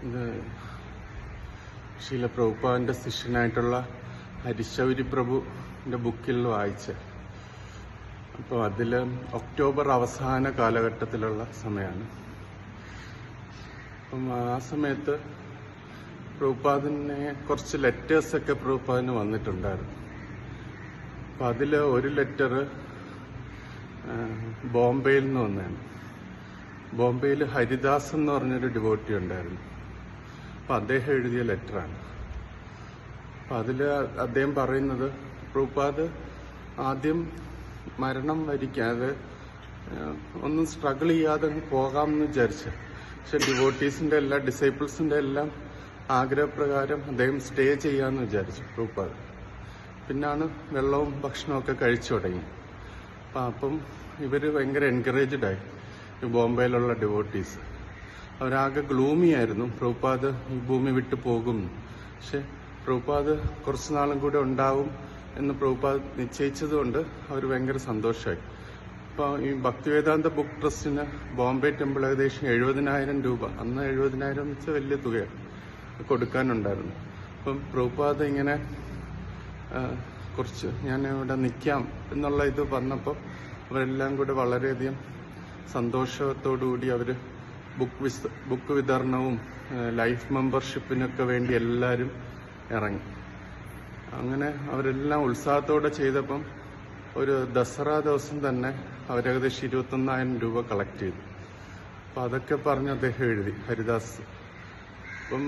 ഇത് ശീല പ്രഭുപാദിന്റെ ശിഷ്യനായിട്ടുള്ള ഹരിശൗരി പ്രഭുവിന്റെ ബുക്കിൽ വായിച്ച്. അപ്പോൾ അതിൽ ഒക്ടോബർ അവസാന കാലഘട്ടത്തിലുള്ള സമയമാണ്. അപ്പം ആ സമയത്ത് പ്രഭുപാദിനെ കുറച്ച് ലെറ്റേഴ്സൊക്കെ പ്രഭുപാദിന് വന്നിട്ടുണ്ടായിരുന്നു. അപ്പം അതിൽ ഒരു ലെറ്റർ ബോംബെയിൽ നിന്ന് വന്നതാണ്. ബോംബെയിൽ ഹരിദാസ് എന്ന് പറഞ്ഞൊരു ഡിവോട്ടി ഉണ്ടായിരുന്നു. അപ്പം അദ്ദേഹം എഴുതിയ ലെറ്ററാണ്. അപ്പം അതിൽ അദ്ദേഹം പറയുന്നത്, പ്രഭുപാദ് ആദ്യം മരണം വരിക്കാതെ ഒന്നും സ്ട്രഗിൾ ചെയ്യാതെ പോകാമെന്ന് വിചാരിച്ചു. പക്ഷെ ഡിവോട്ടീസിന്റെ എല്ലാം ഡിസൈപ്പിൾസിന്റെ എല്ലാം ആഗ്രഹപ്രകാരം അദ്ദേഹം സ്റ്റേ ചെയ്യാമെന്ന് വിചാരിച്ചു പ്രഭുപാദ്. പിന്നാണ് വെള്ളവും ഭക്ഷണമൊക്കെ കഴിച്ചു തുടങ്ങി. അപ്പം ഇവർ ഭയങ്കര എൻകറേജ്ഡ് ആയി, ഈ ബോംബെയിലുള്ള ഡിവോട്ടീസ്. അവരാകെ ഗ്ലൂമി ആയിരുന്നു, പ്രഭുപാദ് ഈ ഭൂമി വിട്ടു പോകും. പക്ഷെ പ്രഭുപാദ് കുറച്ചു നാളും കൂടെ ഉണ്ടാവും എന്ന് പ്രഭുപാദ് നിശ്ചയിച്ചതുകൊണ്ട് അവർ ഭയങ്കര സന്തോഷമായി. അപ്പോൾ ഈ ഭക്തിവേദാന്ത ബുക്ക് ട്രസ്റ്റിന് ബോംബെ ടെമ്പിൾ ഏകദേശം 70,000 രൂപ, അന്ന് 70,000 എന്ന് വെച്ചാൽ വലിയ തുകയാണ്, കൊടുക്കാനുണ്ടായിരുന്നു. അപ്പം പ്രഭുപാദ് ഇങ്ങനെ കുറച്ച് ഞാൻ ഇവിടെ നിൽക്കാം എന്നുള്ള ഇത് വന്നപ്പോൾ അവരെല്ലാം കൂടെ വളരെയധികം സന്തോഷത്തോടുകൂടി അവർ ബുക്ക് വിതരണവും ലൈഫ് മെമ്പർഷിപ്പിനൊക്കെ വേണ്ടി എല്ലാവരും ഇറങ്ങി. അങ്ങനെ അവരെല്ലാം ഉത്സാഹത്തോടെ ചെയ്തപ്പം ഒരു ദസറ ദിവസം തന്നെ അവരേകദേശം 21,000 രൂപ കളക്ട് ചെയ്തു. അപ്പം അതൊക്കെ പറഞ്ഞ് അദ്ദേഹം എഴുതി, ഹരിദാസ്. അപ്പം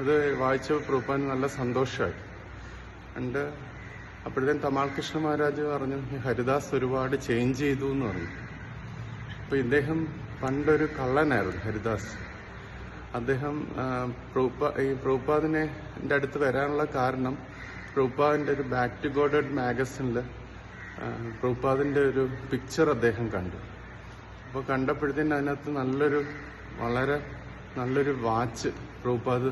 അത് വായിച്ചപ്പോൾ പ്രഭുപാദിന് നല്ല സന്തോഷമായി. ഉണ്ട് അപ്പോഴത്തേക്കും തമാൽ കൃഷ്ണ മഹാരാജ് പറഞ്ഞു, ഹരിദാസ് ഒരുപാട് ചേഞ്ച് ചെയ്തു എന്ന് പറഞ്ഞു. അപ്പോൾ ഇദ്ദേഹം പണ്ടൊരു കള്ളനായിരുന്നു ഹരിദാസ്. അദ്ദേഹം ഈ പ്രഭുപാദിനെ എൻ്റെ അടുത്ത് വരാനുള്ള കാരണം, പ്രഭുപാദിന്റെ ഒരു ബാക്ക് ടു ഗോഡ് മാഗസിനിൽ പ്രഭുപാദിന്റെ ഒരു പിക്ചർ അദ്ദേഹം കണ്ടു. അപ്പോൾ കണ്ടപ്പോഴത്തേന് അതിനകത്ത് വളരെ നല്ലൊരു വാച്ച് പ്രഭുപാദ്,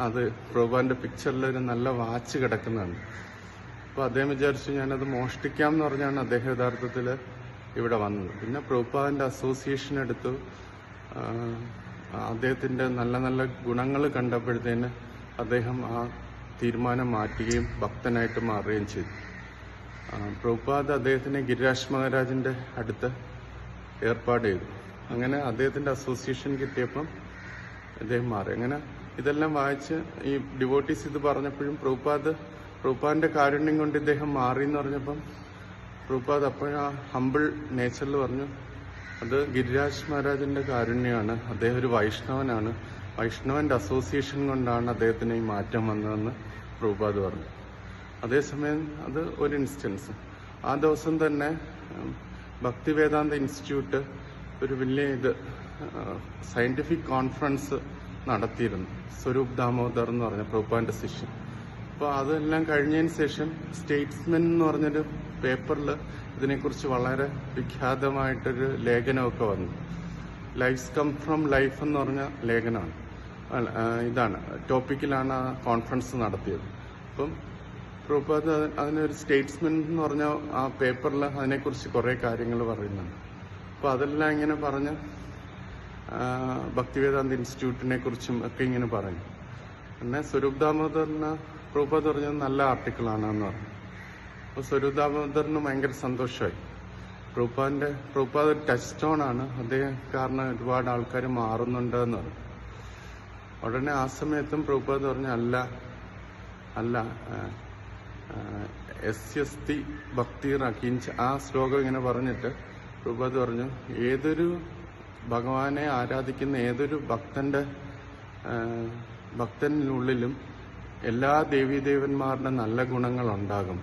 അത് പ്രഭുപാദിന്റെ പിക്ചറിലൊരു നല്ല വാച്ച് കിടക്കുന്നുണ്ട്. അപ്പോൾ അദ്ദേഹം വിചാരിച്ചു ഞാനത് മോഷ്ടിക്കാം എന്ന് പറഞ്ഞാണ് അദ്ദേഹം യഥാർത്ഥത്തിൽ ഇവിടെ വന്നത്. പിന്നെ പ്രഭുപാദിന്റെ അസോസിയേഷൻ എടുത്തു. അദ്ദേഹത്തിന്റെ നല്ല നല്ല ഗുണങ്ങൾ കണ്ടപ്പോഴത്തേന് അദ്ദേഹം ആ തീരുമാനം മാറ്റുകയും ഭക്തനായിട്ട് മാറുകയും ചെയ്തു. പ്രഭുപാദ് അദ്ദേഹത്തിനെ ഗിരിരാജ് മഹാരാജിന്റെ അടുത്ത് ഏർപ്പാട് ചെയ്തു. അങ്ങനെ അദ്ദേഹത്തിന്റെ അസോസിയേഷൻ കിട്ടിയപ്പം അദ്ദേഹം മാറി. അങ്ങനെ ഇതെല്ലാം വായിച്ച് ഈ ഡിവോട്ടീസ് ഇത് പറഞ്ഞപ്പോഴും പ്രഭുപാദിന്റെ കാരുണ്യം കൊണ്ട് ഇദ്ദേഹം മാറി എന്ന് പറഞ്ഞപ്പം പ്രഭുപാദ് അപ്പോഴും ആ ഹംബിൾ നേച്ചറിൽ പറഞ്ഞു, അത് ഗിരിരാജ് മഹാരാജിന്റെ കാരുണ്യമാണ്, അദ്ദേഹം ഒരു വൈഷ്ണവനാണ്, വൈഷ്ണവന്റെ അസോസിയേഷൻ കൊണ്ടാണ് അദ്ദേഹത്തിന് ഈ മാറ്റം വന്നതെന്ന് പ്രഭുപാദ് പറഞ്ഞു. അതേസമയം അത് ഒരു ഇൻസ്റ്റൻസ്. ആ ദിവസം തന്നെ ഭക്തിവേദാന്ത ഇൻസ്റ്റിറ്റ്യൂട്ട് ഒരു വലിയ സയന്റിഫിക് കോൺഫറൻസ് നടത്തിയിരുന്നു, സ്വരൂപ് ദാമോദർ എന്ന് പറഞ്ഞ പ്രഭുപാദിന്റെ ശിഷ്യൻ. അപ്പോൾ അതെല്ലാം കഴിഞ്ഞതിന് ശേഷം സ്റ്റേറ്റ്സ്മെൻ എന്ന് പറഞ്ഞൊരു പേപ്പറിൽ ഇതിനെക്കുറിച്ച് വളരെ വിഖ്യാതമായിട്ടൊരു ലേഖനമൊക്കെ വന്നു. ലൈഫ്സ് കം ഫ്രം ലൈഫ് എന്ന് പറഞ്ഞ ലേഖനമാണ്. ഇതാണ് ടോപ്പിക്കിലാണ് ആ കോൺഫറൻസ് നടത്തിയത്. അപ്പം പ്രഭുപാദ് അതിനൊരു സ്റ്റേറ്റ്സ്മെൻ എന്ന് പറഞ്ഞ ആ പേപ്പറിൽ അതിനെക്കുറിച്ച് കുറേ കാര്യങ്ങൾ പറയുന്നുണ്ട്. അപ്പോൾ അതെല്ലാം ഇങ്ങനെ പറഞ്ഞ് ഭക്തിവേദാന്ത ഇൻസ്റ്റിറ്റ്യൂട്ടിനെ കുറിച്ചും ഒക്കെ ഇങ്ങനെ പറഞ്ഞു. പിന്നെ സ്വരൂപ് ദാമോദറിന് പ്രഭുപാദ് പറഞ്ഞത് നല്ല ആർട്ടിക്കിളാണെന്ന് പറഞ്ഞു. അപ്പോൾ സ്വരൂപ് ദാമോദറിന് ഭയങ്കര സന്തോഷമായി. പ്രഭുപാദ് ടച്ച് സ്റ്റോൺ ആണ്, അദ്ദേഹം കാരണം ഒരുപാട് ആൾക്കാർ മാറുന്നുണ്ട് എന്ന് പറഞ്ഞു. ഉടനെ ആ സമയത്തും പ്രഭുപാദ് പറഞ്ഞു, അല്ല യസ്യസ്തി ഭക്തിർ അകിഞ്ച, ആ ശ്ലോകം ഇങ്ങനെ പറഞ്ഞിട്ട് പ്രഭുപാദ് പറഞ്ഞു, ഏതൊരു ഭഗവാനെ ആരാധിക്കുന്ന ഏതൊരു ഭക്തനുള്ളിലും എല്ലാ ദേവീദേവന്മാരുടെ നല്ല ഗുണങ്ങൾ ഉണ്ടാകും,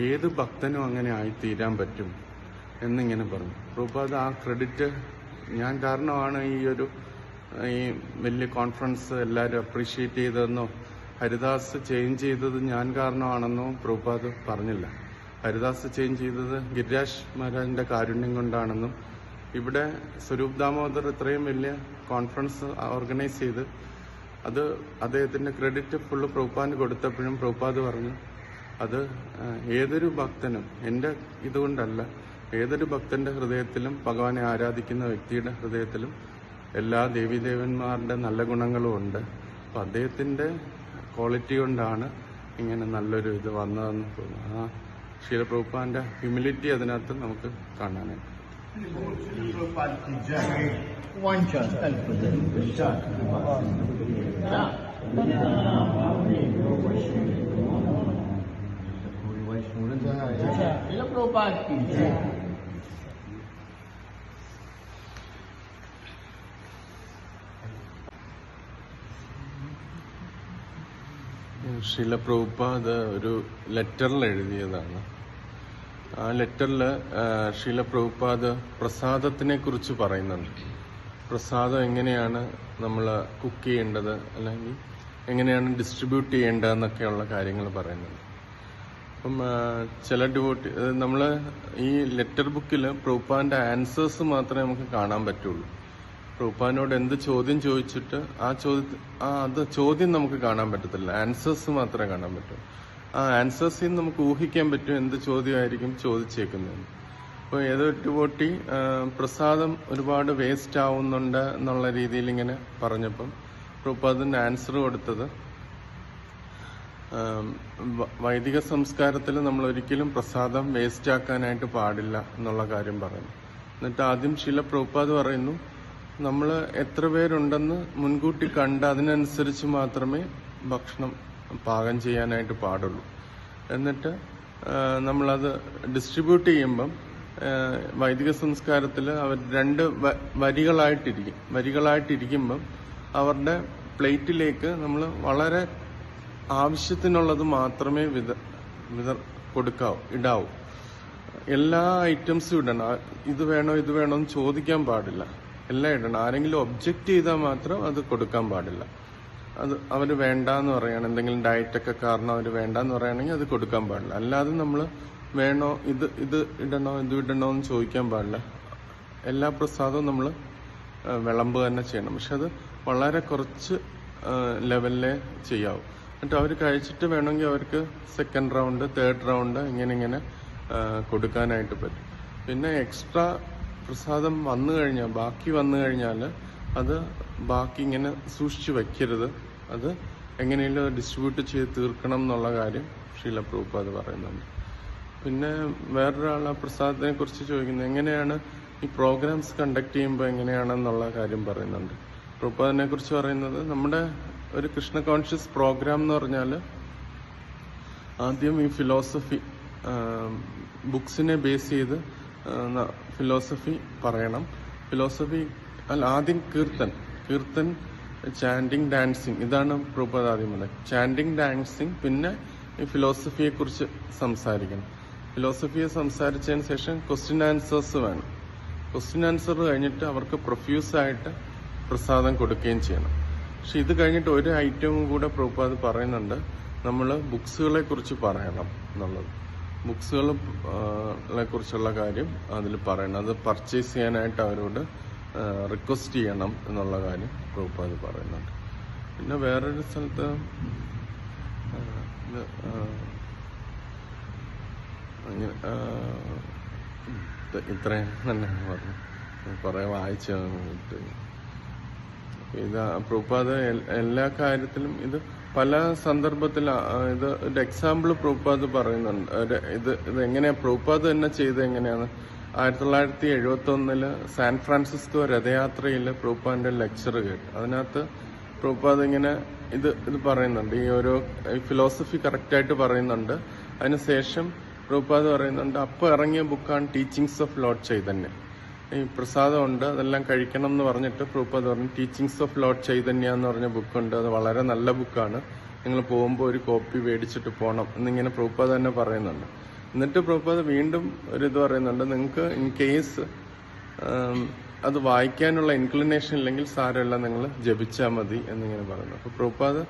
ഏത് ഭക്തനും അങ്ങനെ ആയിത്തീരാൻ പറ്റും എന്നിങ്ങനെ പറഞ്ഞു. പ്രഭുപാദ് ആ ക്രെഡിറ്റ് ഞാൻ കാരണമാണ് ഈ വലിയ കോൺഫറൻസ് എല്ലാവരും അപ്രീഷിയേറ്റ് ചെയ്തതെന്നോ ഹരിദാസ് ചേഞ്ച് ചെയ്തത് ഞാൻ കാരണമാണെന്നോ പ്രഭുപാദ് പറഞ്ഞില്ല. ഹരിദാസ് ചേഞ്ച് ചെയ്തത് ഗിരിരാജ് മഹാരാജിന്റെ കാരുണ്യം കൊണ്ടാണെന്നും ഇവിടെ സ്വരൂപ് ദാമോദർ ഇത്രയും വലിയ കോൺഫറൻസ് ഓർഗനൈസ് ചെയ്ത് അത് അദ്ദേഹത്തിന്റെ ക്രെഡിറ്റ് ഫുള്ള് പ്രഭുപാദിന് കൊടുത്തപ്പോഴും പ്രഭുപാദ് പറഞ്ഞു, അത് ഏതൊരു ഭക്തനും, എൻ്റെ ഇതുകൊണ്ടല്ല, ഏതൊരു ഭക്തന്റെ ഹൃദയത്തിലും ഭഗവാനെ ആരാധിക്കുന്ന വ്യക്തിയുടെ ഹൃദയത്തിലും എല്ലാ ദേവീദേവന്മാരുടെ നല്ല ഗുണങ്ങളും ഉണ്ട്. അപ്പം അദ്ദേഹത്തിൻ്റെ ക്വാളിറ്റി കൊണ്ടാണ് ഇങ്ങനെ നല്ലൊരു ഇത് വന്നതെന്ന് തോന്നുന്നു. ആ ശീല പ്രഭുപാദിന്റെ ഹ്യൂമിലിറ്റി അതിനകത്ത് നമുക്ക് കാണാനായിട്ട്. ശീല പ്രഭുപാദ് ഒരു ലെറ്ററിൽ എഴുതിയതാണ്. ആ ലെറ്ററിൽ ശീല പ്രഭുപാദ് പ്രസാദത്തിനെ കുറിച്ച് പറയുന്നുണ്ട്. പ്രസാദം എങ്ങനെയാണ് നമ്മൾ കുക്ക് ചെയ്യേണ്ടത്, അല്ലെങ്കിൽ എങ്ങനെയാണ് ഡിസ്ട്രിബ്യൂട്ട് ചെയ്യേണ്ടതെന്നൊക്കെയുള്ള കാര്യങ്ങൾ പറയുന്നുണ്ട്. അപ്പം ചില ഡിവോട്ടി നമ്മൾ ഈ ലെറ്റർ ബുക്കിൽ പ്രഭുപാദിന്റെ ആൻസേഴ്സ് മാത്രമേ നമുക്ക് കാണാൻ പറ്റുള്ളൂ. പ്രഭുപാദിനോട് എന്ത് ചോദ്യം ചോദിച്ചിട്ട് അത് ചോദ്യം നമുക്ക് കാണാൻ പറ്റത്തില്ല, ആൻസേഴ്സ് മാത്രമേ കാണാൻ പറ്റൂ. ആ ആൻസേഴ്സിൽ നിന്ന് നമുക്ക് ഊഹിക്കാൻ പറ്റും എന്ത് ചോദ്യമായിരിക്കും ചോദിച്ചേക്കുന്നത്. അപ്പോൾ ഏതോ ഡിവോട്ടി പ്രസാദം ഒരുപാട് വേസ്റ്റ് ആവുന്നുണ്ട് എന്നുള്ള രീതിയിൽ ഇങ്ങനെ പറഞ്ഞപ്പം പ്രഭുപാദിന്റെ ആൻസർ കൊടുത്തത്, വൈദിക സംസ്കാരത്തിൽ നമ്മൾ ഒരിക്കലും പ്രസാദം വേസ്റ്റ് ആക്കാനായിട്ട് പാടില്ല എന്നുള്ള കാര്യം പറയുന്നു. എന്നിട്ട് ആദ്യം ശീല പ്രഭുപാദ് പറയുന്നു, നമ്മൾ എത്ര പേരുണ്ടെന്ന് മുൻകൂട്ടി കണ്ട് അതിനനുസരിച്ച് മാത്രമേ ഭക്ഷണം പാകം ചെയ്യാനായിട്ട് പാടുള്ളൂ. എന്നിട്ട് നമ്മളത് ഡിസ്ട്രിബ്യൂട്ട് ചെയ്യുമ്പം വൈദിക സംസ്കാരത്തിൽ അവർ 2 വരികളായിട്ടിരിക്കുമ്പം അവരുടെ പ്ലേറ്റിലേക്ക് നമ്മൾ വളരെ ആവശ്യത്തിനുള്ളത് മാത്രമേ ഇടാവൂ. എല്ലാ ഐറ്റംസും ഇടണം. ഇത് വേണോ എന്ന് ചോദിക്കാൻ പാടില്ല, എല്ലാം ഇടണം. ആരെങ്കിലും ഒബ്ജക്റ്റ് ചെയ്താൽ മാത്രം അത് കൊടുക്കാൻ പാടില്ല. അത് അവർ വേണ്ടാന്ന് പറയണം, എന്തെങ്കിലും ഡയറ്റൊക്കെ കാരണം അവർ വേണ്ടാന്ന് പറയുകയാണെങ്കിൽ അത് കൊടുക്കാൻ പാടില്ല. അല്ലാതെ നമ്മൾ വേണോ ഇത് ഇടണോ എന്ന് ചോദിക്കാൻ പാടില്ല. എല്ലാ പ്രസാദവും നമ്മൾ വിളമ്പ് തന്നെ ചെയ്യണം. പക്ഷെ അത് വളരെ കുറച്ച് ലെവലിലേ ചെയ്യാവൂ. എന്നിട്ട് അവർ കഴിച്ചിട്ട് വേണമെങ്കിൽ അവർക്ക് 2nd റൗണ്ട് 3rd റൗണ്ട് ഇങ്ങനെ കൊടുക്കാനായിട്ട് പറ്റും. പിന്നെ എക്സ്ട്രാ പ്രസാദം ബാക്കി വന്നു കഴിഞ്ഞാൽ അത് ബാക്കി ഇങ്ങനെ സൂക്ഷിച്ചു വയ്ക്കരുത്. അത് എങ്ങനെയെങ്കിലും ഡിസ്ട്രിബ്യൂട്ട് ചെയ്ത് തീർക്കണം എന്നുള്ള കാര്യം ശീല പ്രഭുപാദ് പറയുന്നുണ്ട്. പിന്നെ വേറൊരാൾ ആ പ്രസാദത്തിനെ കുറിച്ച് ചോദിക്കുന്നത്, എങ്ങനെയാണ് ഈ പ്രോഗ്രാംസ് കണ്ടക്ട് ചെയ്യുമ്പോൾ എങ്ങനെയാണെന്നുള്ള കാര്യം പറയുന്നുണ്ട്. പ്രഭുപാദിനെ കുറിച്ച് പറയുന്നത്, നമ്മുടെ ഒരു കൃഷ്ണ കോൺഷ്യസ് പ്രോഗ്രാം എന്ന് പറഞ്ഞാൽ ആദ്യം ഈ ഫിലോസഫി ബുക്സിനെ ബേസ് ചെയ്ത് ഫിലോസഫി പറയണം. ആദ്യം കീർത്തൻ ചാൻഡിങ് ഡാൻസിങ്, ഇതാണ് പ്രഭുപാദ് ആദ്യം പറഞ്ഞത്. ചാൻഡിങ് ഡാൻസിങ്, പിന്നെ ഈ ഫിലോസഫിയെ കുറിച്ച് സംസാരിക്കണം. ഫിലോസഫിയെ സംസാരിച്ചതിന് ശേഷം ക്വസ്റ്റ്യൻ ആൻസേഴ്സ് വേണം. ക്വസ്റ്റ്യൻ ആൻസർ കഴിഞ്ഞിട്ട് അവർക്ക് പ്രൊഫ്യൂസായിട്ട് പ്രസാദം കൊടുക്കുകയും ചെയ്യണം. പക്ഷെ ഇത് കഴിഞ്ഞിട്ട് ഒരു ഐറ്റവും കൂടെ പ്രഭുപാദ് പറയുന്നുണ്ട്, നമ്മൾ ബുക്സുകളെ കുറിച്ച് പറയണം എന്നുള്ളത്. ബുക്സുകളെ കുറിച്ചുള്ള കാര്യം അതിൽ പറയണം. അത് പർച്ചേസ് ചെയ്യാനായിട്ട് അവരോട് റിക്വസ്റ്റ് ചെയ്യണം എന്നുള്ള കാര്യം പ്രഭുപാദ് പറയുന്നുണ്ട്. പിന്നെ വേറൊരു സ്ഥലത്ത് ഇത്രയും തന്നെ പറഞ്ഞു, കുറെ വായിച്ച ഇത് പ്രഭുപാദ് എല്ലാ കാര്യത്തിലും ഇത് പല സന്ദർഭത്തിൽ ഇത് ഒരു എക്സാമ്പിൾ പ്രഭുപാദ് പറയുന്നുണ്ട്. ഇത് എങ്ങനെയാ പ്രഭുപാദ് തന്നെ ചെയ്ത് എങ്ങനെയാണ് 1971 സാൻ ഫ്രാൻസിസ്കോ രഥയാത്രയിൽ പ്രഭുപാദിന്റെ ലെക്ചർ കേട്ടു. അതിനകത്ത് പ്രഭുപാദ് ഇങ്ങനെ ഇത് പറയുന്നുണ്ട്, ഈ ഓരോ ഫിലോസഫി കറക്റ്റായിട്ട് പറയുന്നുണ്ട്. അതിനുശേഷം പ്രഭുപാദ് പറയുന്നുണ്ട്, അപ്പോൾ ഇറങ്ങിയ ബുക്കാണ് ടീച്ചിങ്സ് ഓഫ് ലോർഡ് ചൈതന്യ. ഈ പ്രസാദമുണ്ട്, അതെല്ലാം കഴിക്കണം എന്ന് പറഞ്ഞിട്ട് പ്രഭുപാദ് പറഞ്ഞു, ടീച്ചിങ്സ് ഓഫ് ലോർഡ് ചൈതന്യ എന്ന് പറഞ്ഞ ബുക്കുണ്ട്, അത് വളരെ നല്ല ബുക്കാണ്, നിങ്ങൾ പോകുമ്പോൾ ഒരു കോപ്പി മേടിച്ചിട്ട് പോകണം എന്നിങ്ങനെ പ്രഭുപാദ് തന്നെ പറയുന്നുണ്ട്. എന്നിട്ട് പ്രഭുപാദ് വീണ്ടും ഒരിത് പറയുന്നുണ്ട്, നിങ്ങൾക്ക് ഇൻ കേസ് അത് വായിക്കാനുള്ള ഇൻക്ലിനേഷൻ ഇല്ലെങ്കിൽ സാരമില്ല, നിങ്ങൾ ജപിച്ചാൽ മതി എന്നിങ്ങനെ പറയുന്നു. അപ്പോൾ പ്രഭുപാദ്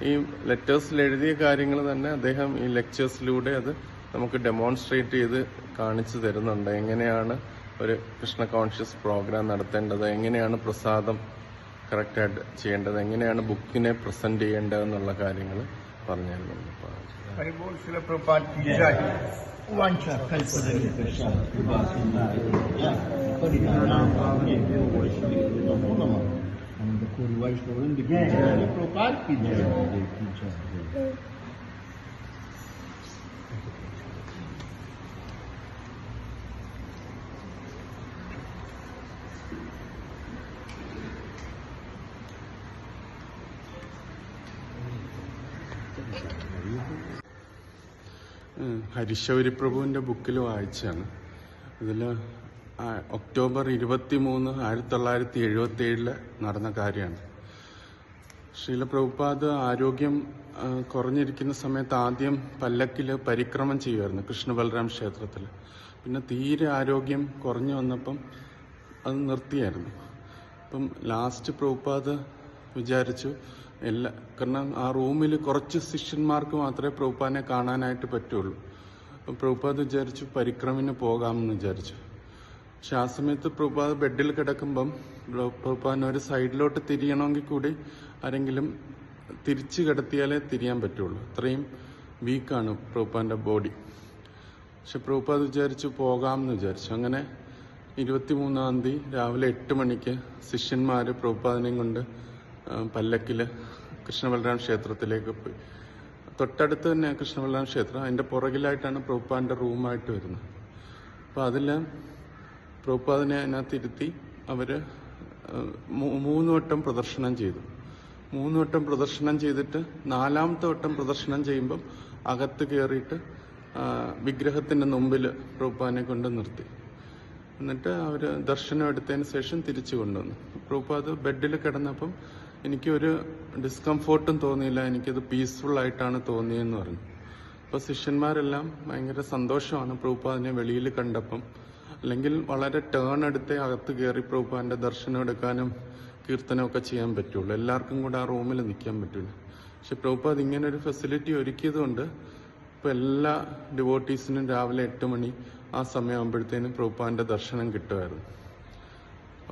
ഈ ലെറ്റേഴ്സിൽ എഴുതിയ കാര്യങ്ങൾ തന്നെ അദ്ദേഹം ഈ ലെക്ചേഴ്സിലൂടെ അത് നമുക്ക് ഡെമോൺസ്ട്രേറ്റ് ചെയ്ത് കാണിച്ചു തരുന്നുണ്ട്. എങ്ങനെയാണ് ഒരു കൃഷ്ണ കോൺഷ്യസ് പ്രോഗ്രാം നടത്തേണ്ടത്, എങ്ങനെയാണ് പ്രസാദം കറക്റ്റായിട്ട് ചെയ്യേണ്ടത്, എങ്ങനെയാണ് ബുക്കിനെ പ്രസന്റ് ചെയ്യേണ്ടത് എന്നുള്ള കാര്യങ്ങൾ പറഞ്ഞു തരുന്നുണ്ട്. One आनंद कोरी वैष्णव की जय, प्रभुपाद की जय, जय की जय। ഹരിശൗരി പ്രഭുവിൻ്റെ ബുക്കിൽ വായിച്ചാണ്. ഇതിൽ ഒക്ടോബർ 23, 1977 നടന്ന കാര്യമാണ്. ശ്രീല പ്രഭുപാദ് ആരോഗ്യം കുറഞ്ഞിരിക്കുന്ന സമയത്ത് ആദ്യം പല്ലക്കിൽ പരിക്രമം ചെയ്യുമായിരുന്നു കൃഷ്ണബലറാം ക്ഷേത്രത്തിൽ. പിന്നെ തീരെ ആരോഗ്യം കുറഞ്ഞു വന്നപ്പം അത് നിർത്തിയായിരുന്നു. അപ്പം ലാസ്റ്റ് പ്രഭുപാദ് വിചാരിച്ചു കാരണം ആ റൂമിൽ കുറച്ച് ശിഷ്യന്മാർക്ക് മാത്രമേ പ്രഭുപാദിനെ കാണാനായിട്ട് പറ്റുള്ളൂ. അപ്പം പ്രഭുപാദ് വിചാരിച്ചു പരിക്രമിന് പോകാമെന്ന് വിചാരിച്ചു. പക്ഷെ ആ സമയത്ത് പ്രഭുപാദ് ബെഡിൽ കിടക്കുമ്പം പ്രഭുപാദിനെ ഒരു സൈഡിലോട്ട് തിരിയണമെങ്കിൽ കൂടി ആരെങ്കിലും തിരിച്ചു കിടത്തിയാലേ തിരിയാൻ പറ്റുള്ളൂ. അത്രയും വീക്കാണ് പ്രഭുപാദിൻ്റെ ബോഡി. പക്ഷെ പ്രഭുപാദ് വിചാരിച്ചു പോകാമെന്ന് വിചാരിച്ചു. അങ്ങനെ 23-ാം തീയതി രാവിലെ 8 മണിക്ക് ശിഷ്യന്മാർ പ്രഭുപാദിനെയും കൊണ്ട് പല്ലക്കിൽ കൃഷ്ണബലറാം ക്ഷേത്രത്തിലേക്ക് പോയി. തൊട്ടടുത്ത് തന്നെ കൃഷ്ണബലറാം ക്ഷേത്രം. അതിൻ്റെ പുറകിലായിട്ടാണ് പ്രഭുപാദിൻ്റെ റൂമായിട്ട് വരുന്നത്. അപ്പോൾ അതിൽ പ്രഭുപാദിനെ അതിനകത്ത് ഇരുത്തി അവർ 3 വട്ടം പ്രദർശനം ചെയ്തു. 3 വട്ടം പ്രദർശനം ചെയ്തിട്ട് 4ാമത്തെ വട്ടം പ്രദർശനം ചെയ്യുമ്പം അകത്ത് കയറിയിട്ട് വിഗ്രഹത്തിൻ്റെ മുമ്പിൽ പ്രഭുപാദിനെ കൊണ്ട് നിർത്തി. എന്നിട്ട് അവർ ദർശനം എടുത്തതിന് ശേഷം തിരിച്ചു കൊണ്ടുവന്നു. പ്രഭുപാദ് ബെഡിൽ കിടന്നപ്പം എനിക്കൊരു ഡിസ്കംഫോർട്ടും തോന്നിയില്ല, എനിക്കത് പീസ്ഫുൾ ആയിട്ടാണ് തോന്നിയെന്ന് പറഞ്ഞു. അപ്പോൾ ശിഷ്യന്മാരെല്ലാം ഭയങ്കര സന്തോഷമാണ് പ്രഭുപാദിനെ വെളിയിൽ കണ്ടപ്പം. അല്ലെങ്കിൽ വളരെ ടേൺ എടുത്തേ അകത്ത് കയറി പ്രഭുപാദിൻ്റെ ദർശനം എടുക്കാനും കീർത്തനമൊക്കെ ചെയ്യാൻ പറ്റുള്ളൂ. എല്ലാവർക്കും കൂടെ ആ റൂമിൽ നിൽക്കാൻ പറ്റില്ല. പക്ഷെ പ്രഭുപാദ് ഇങ്ങനെ ഒരു ഫെസിലിറ്റി ഒരുക്കിയതുകൊണ്ട് ഇപ്പോൾ എല്ലാ ഡിവോട്ടീസിനും രാവിലെ 8 മണി ആ സമയമാകുമ്പോഴത്തേനും പ്രഭുപാദിൻ്റെ ദർശനം കിട്ടുമായിരുന്നു.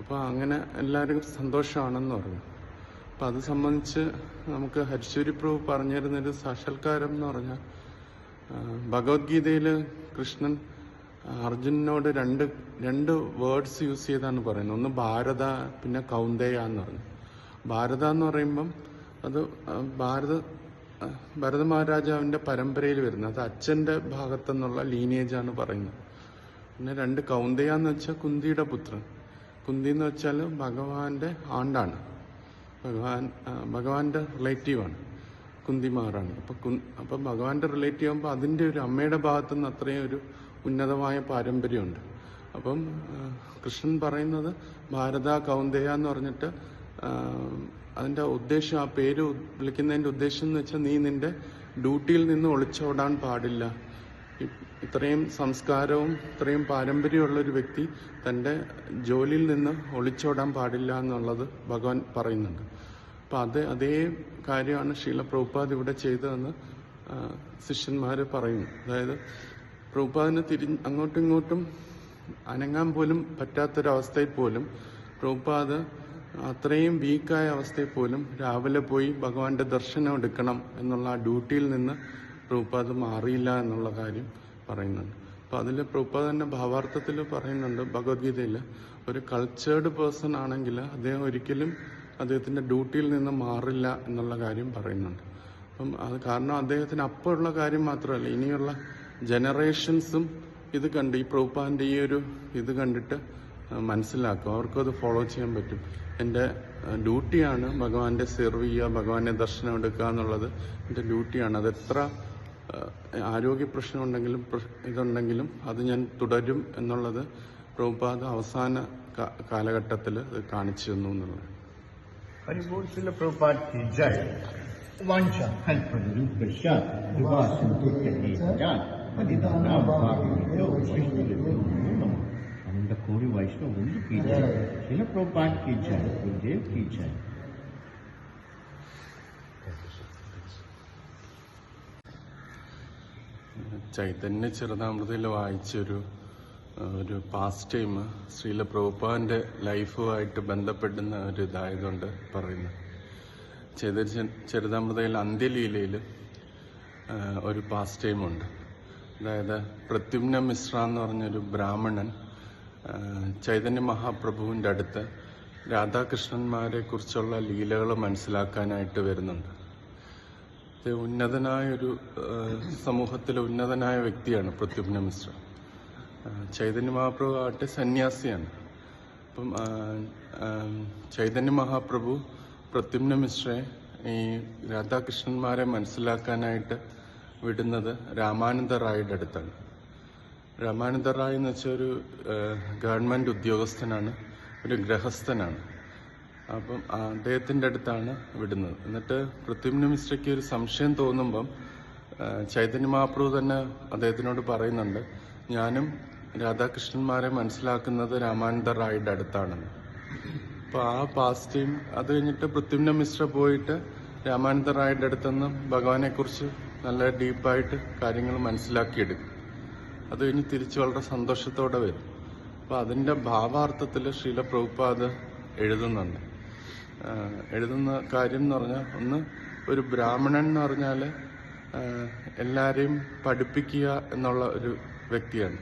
അപ്പോൾ അങ്ങനെ എല്ലാവരും സന്തോഷമാണെന്ന് പറഞ്ഞു. അപ്പം അത് സംബന്ധിച്ച് നമുക്ക് ഹരിശൗരി പ്രഭു പറഞ്ഞു തരുന്നൊരു സാക്ഷാത്കാരം എന്ന് പറഞ്ഞാൽ ഭഗവത്ഗീതയിൽ കൃഷ്ണൻ അർജുനനോട് രണ്ട് വേർഡ്സ് യൂസ് ചെയ്താണ് പറയുന്നത്. ഒന്ന് ഭാരത, പിന്നെ കൗന്ദേയ എന്ന് പറഞ്ഞു. ഭാരത എന്ന് പറയുമ്പം അത് ഭരത മഹാരാജാവിൻ്റെ പരമ്പരയിൽ വരുന്നത്, അത് അച്ഛൻ്റെ ഭാഗത്തുനിന്നുള്ള ലീനേജാണ് പറയുന്നത്. പിന്നെ 2 കൗന്ദേയ എന്ന് വെച്ചാൽ കുന്തിയുടെ പുത്രൻ. കുന്തി എന്ന് വെച്ചാൽ ഭഗവാന്റെ ആണ്ടാണ്, ഭഗവാന്റെ റിലേറ്റീവാണ്, കുന്തിമാറാണ്. അപ്പം ഭഗവാന്റെ റിലേറ്റീവ് ആകുമ്പോൾ അതിൻ്റെ ഒരു അമ്മയുടെ ഭാഗത്തുനിന്ന് അത്രയും ഒരു ഉന്നതമായ പാരമ്പര്യമുണ്ട്. അപ്പം കൃഷ്ണൻ പറയുന്നത് ഭാരത കൗന്ദേയ എന്ന് പറഞ്ഞിട്ട് അതിൻ്റെ ഉദ്ദേശം, ആ പേര് വിളിക്കുന്നതിൻ്റെ ഉദ്ദേശം എന്ന് വെച്ചാൽ നീ നിന്റെ ഡ്യൂട്ടിയിൽ നിന്ന് ഒളിച്ചോടാൻ പാടില്ല. ഇത്രയും സംസ്കാരവും ഇത്രയും പാരമ്പര്യമുള്ളൊരു വ്യക്തി തൻ്റെ ജോലിയിൽ നിന്ന് ഒളിച്ചോടാൻ പാടില്ല എന്നുള്ളത് ഭഗവാൻ പറയുന്നുണ്ട്. അപ്പം അതേ കാര്യമാണ് ശ്രീല പ്രഭുപാദ് ഇവിടെ ചെയ്തതെന്ന് ശിഷ്യന്മാർ പറയുന്നു. അതായത് പ്രഭുപാദിന് അങ്ങോട്ടും ഇങ്ങോട്ടും അനങ്ങാൻ പോലും പറ്റാത്തൊരവസ്ഥയിൽ പോലും പ്രഭുപാദ് അത്രയും വീക്കായ അവസ്ഥയിൽ പോലും രാവിലെ പോയി ഭഗവാന്റെ ദർശനം എടുക്കണം എന്നുള്ള ആ ഡ്യൂട്ടിയിൽ നിന്ന് പ്രഭുപാദ് മാറിയില്ല എന്നുള്ള കാര്യം പറയുന്നുണ്ട്. അപ്പം അതിൽ പ്രഭുപാദ് തന്നെ ഭാവാർത്ഥത്തിൽ പറയുന്നുണ്ട് ഭഗവത്ഗീതയിൽ, ഒരു കൾച്ചേർഡ് പേഴ്സൺ ആണെങ്കിൽ അദ്ദേഹം ഒരിക്കലും അദ്ദേഹത്തിൻ്റെ ഡ്യൂട്ടിയിൽ നിന്ന് മാറില്ല എന്നുള്ള കാര്യം പറയുന്നുണ്ട്. അപ്പം അത് കാരണം അദ്ദേഹത്തിന് അപ്പോഴുള്ള കാര്യം മാത്രമല്ല, ഇനിയുള്ള ജനറേഷൻസും ഇത് കണ്ട് ഈ പ്രഭുപാദിൻ്റെ ഈ ഒരു ഇത് കണ്ടിട്ട് മനസ്സിലാക്കും, അവർക്കും അത് ഫോളോ ചെയ്യാൻ പറ്റും. എൻ്റെ ഡ്യൂട്ടിയാണ് ഭഗവാന്റെ സെർവ് ചെയ്യുക, ഭഗവാന്റെ ദർശനം എടുക്കുക എന്നുള്ളത് എൻ്റെ ഡ്യൂട്ടിയാണ്. അതെത്ര ആരോഗ്യ പ്രശ്നമുണ്ടെങ്കിലും ഇതുണ്ടെങ്കിലും അത് ഞാൻ തുടരും എന്നുള്ളത് പ്രഭുപാദ് അവസാന കാലഘട്ടത്തിൽ അത് കാണിച്ചു തന്നു എന്നുള്ളത്. आनंद कोरी वैष्णव की जय, श्रील प्रभुपाद की जय, गुरुदेव की जय। ചൈതന്യ ചരിതാമൃതയിൽ വായിച്ചൊരു പാസ്റ്റ് ടൈം ശ്രീല പ്രഭുപാദിൻ്റെ ലൈഫുമായിട്ട് ബന്ധപ്പെടുന്ന ഒരു ഇതായതുകൊണ്ട് പറയുന്നത്. ചൈതന്യ ചരിതാമൃതയിൽ അന്ത്യലീലയിൽ ഒരു പാസ്റ്റ് ടൈമുണ്ട്. അതായത് പ്രദ്യുമ്ന മിശ്ര എന്ന് പറഞ്ഞൊരു ബ്രാഹ്മണൻ ചൈതന്യ മഹാപ്രഭുവിൻ്റെ അടുത്ത് രാധാകൃഷ്ണന്മാരെ കുറിച്ചുള്ള ലീലകൾ മനസ്സിലാക്കാനായിട്ട് വരുന്നുണ്ട്. ഉന്നതനായൊരു സമൂഹത്തിലെ ഉന്നതനായ വ്യക്തിയാണ് പ്രദ്യുമ്ന മിശ്ര. ചൈതന്യ മഹാപ്രഭു ആട്ടെ സന്യാസിയാണ്. അപ്പം ചൈതന്യ മഹാപ്രഭു പ്രദ്യുമ്ന മിശ്രയെ ഈ രാധാകൃഷ്ണന്മാരെ മനസ്സിലാക്കാനായിട്ട് വിടുന്നത് രാമാനന്ദ റായിയുടെ അടുത്താണ്. രാമാനന്ദ റായ് എന്ന് വെച്ചാൽ ഒരു ഗവൺമെൻറ് ഉദ്യോഗസ്ഥനാണ്, ഒരു ഗൃഹസ്ഥനാണ്. അപ്പം അദ്ദേഹത്തിൻ്റെ അടുത്താണ് വിടുന്നത്. എന്നിട്ട് പ്രദ്യുമ്ന മിശ്രയ്ക്ക് ഒരു സംശയം തോന്നുമ്പം ചൈതന്യ മഹാപ്രഭു തന്നെ അദ്ദേഹത്തിനോട് പറയുന്നുണ്ട്, ഞാനും രാധാകൃഷ്ണന്മാരെ മനസ്സിലാക്കുന്നത് രാമാനന്ദ റായിയുടെ അടുത്താണെന്ന്. അപ്പോൾ ആ പാസ്റ്റേയും അത് കഴിഞ്ഞിട്ട് പ്രദ്യുമ്ന മിശ്ര പോയിട്ട് രാമാനന്ദ റായിയുടെ അടുത്തുനിന്ന് ഭഗവാനെക്കുറിച്ച് നല്ല ഡീപ്പായിട്ട് കാര്യങ്ങൾ മനസ്സിലാക്കിയെടുക്കും. അത് കഴിഞ്ഞ് തിരിച്ച് വളരെ സന്തോഷത്തോടെ വരും. അപ്പോൾ അതിൻ്റെ ഭാവാർത്ഥത്തിൽ ശ്രീല പ്രഭുപാദ് എഴുതുന്നുണ്ട്. എഴുതുന്ന കാര്യം എന്ന് പറഞ്ഞാൽ, ഒന്ന്, ഒരു ബ്രാഹ്മണൻ എന്ന് പറഞ്ഞാൽ എല്ലാവരെയും പഠിപ്പിക്കുക എന്നുള്ള ഒരു വ്യക്തിയാണ്.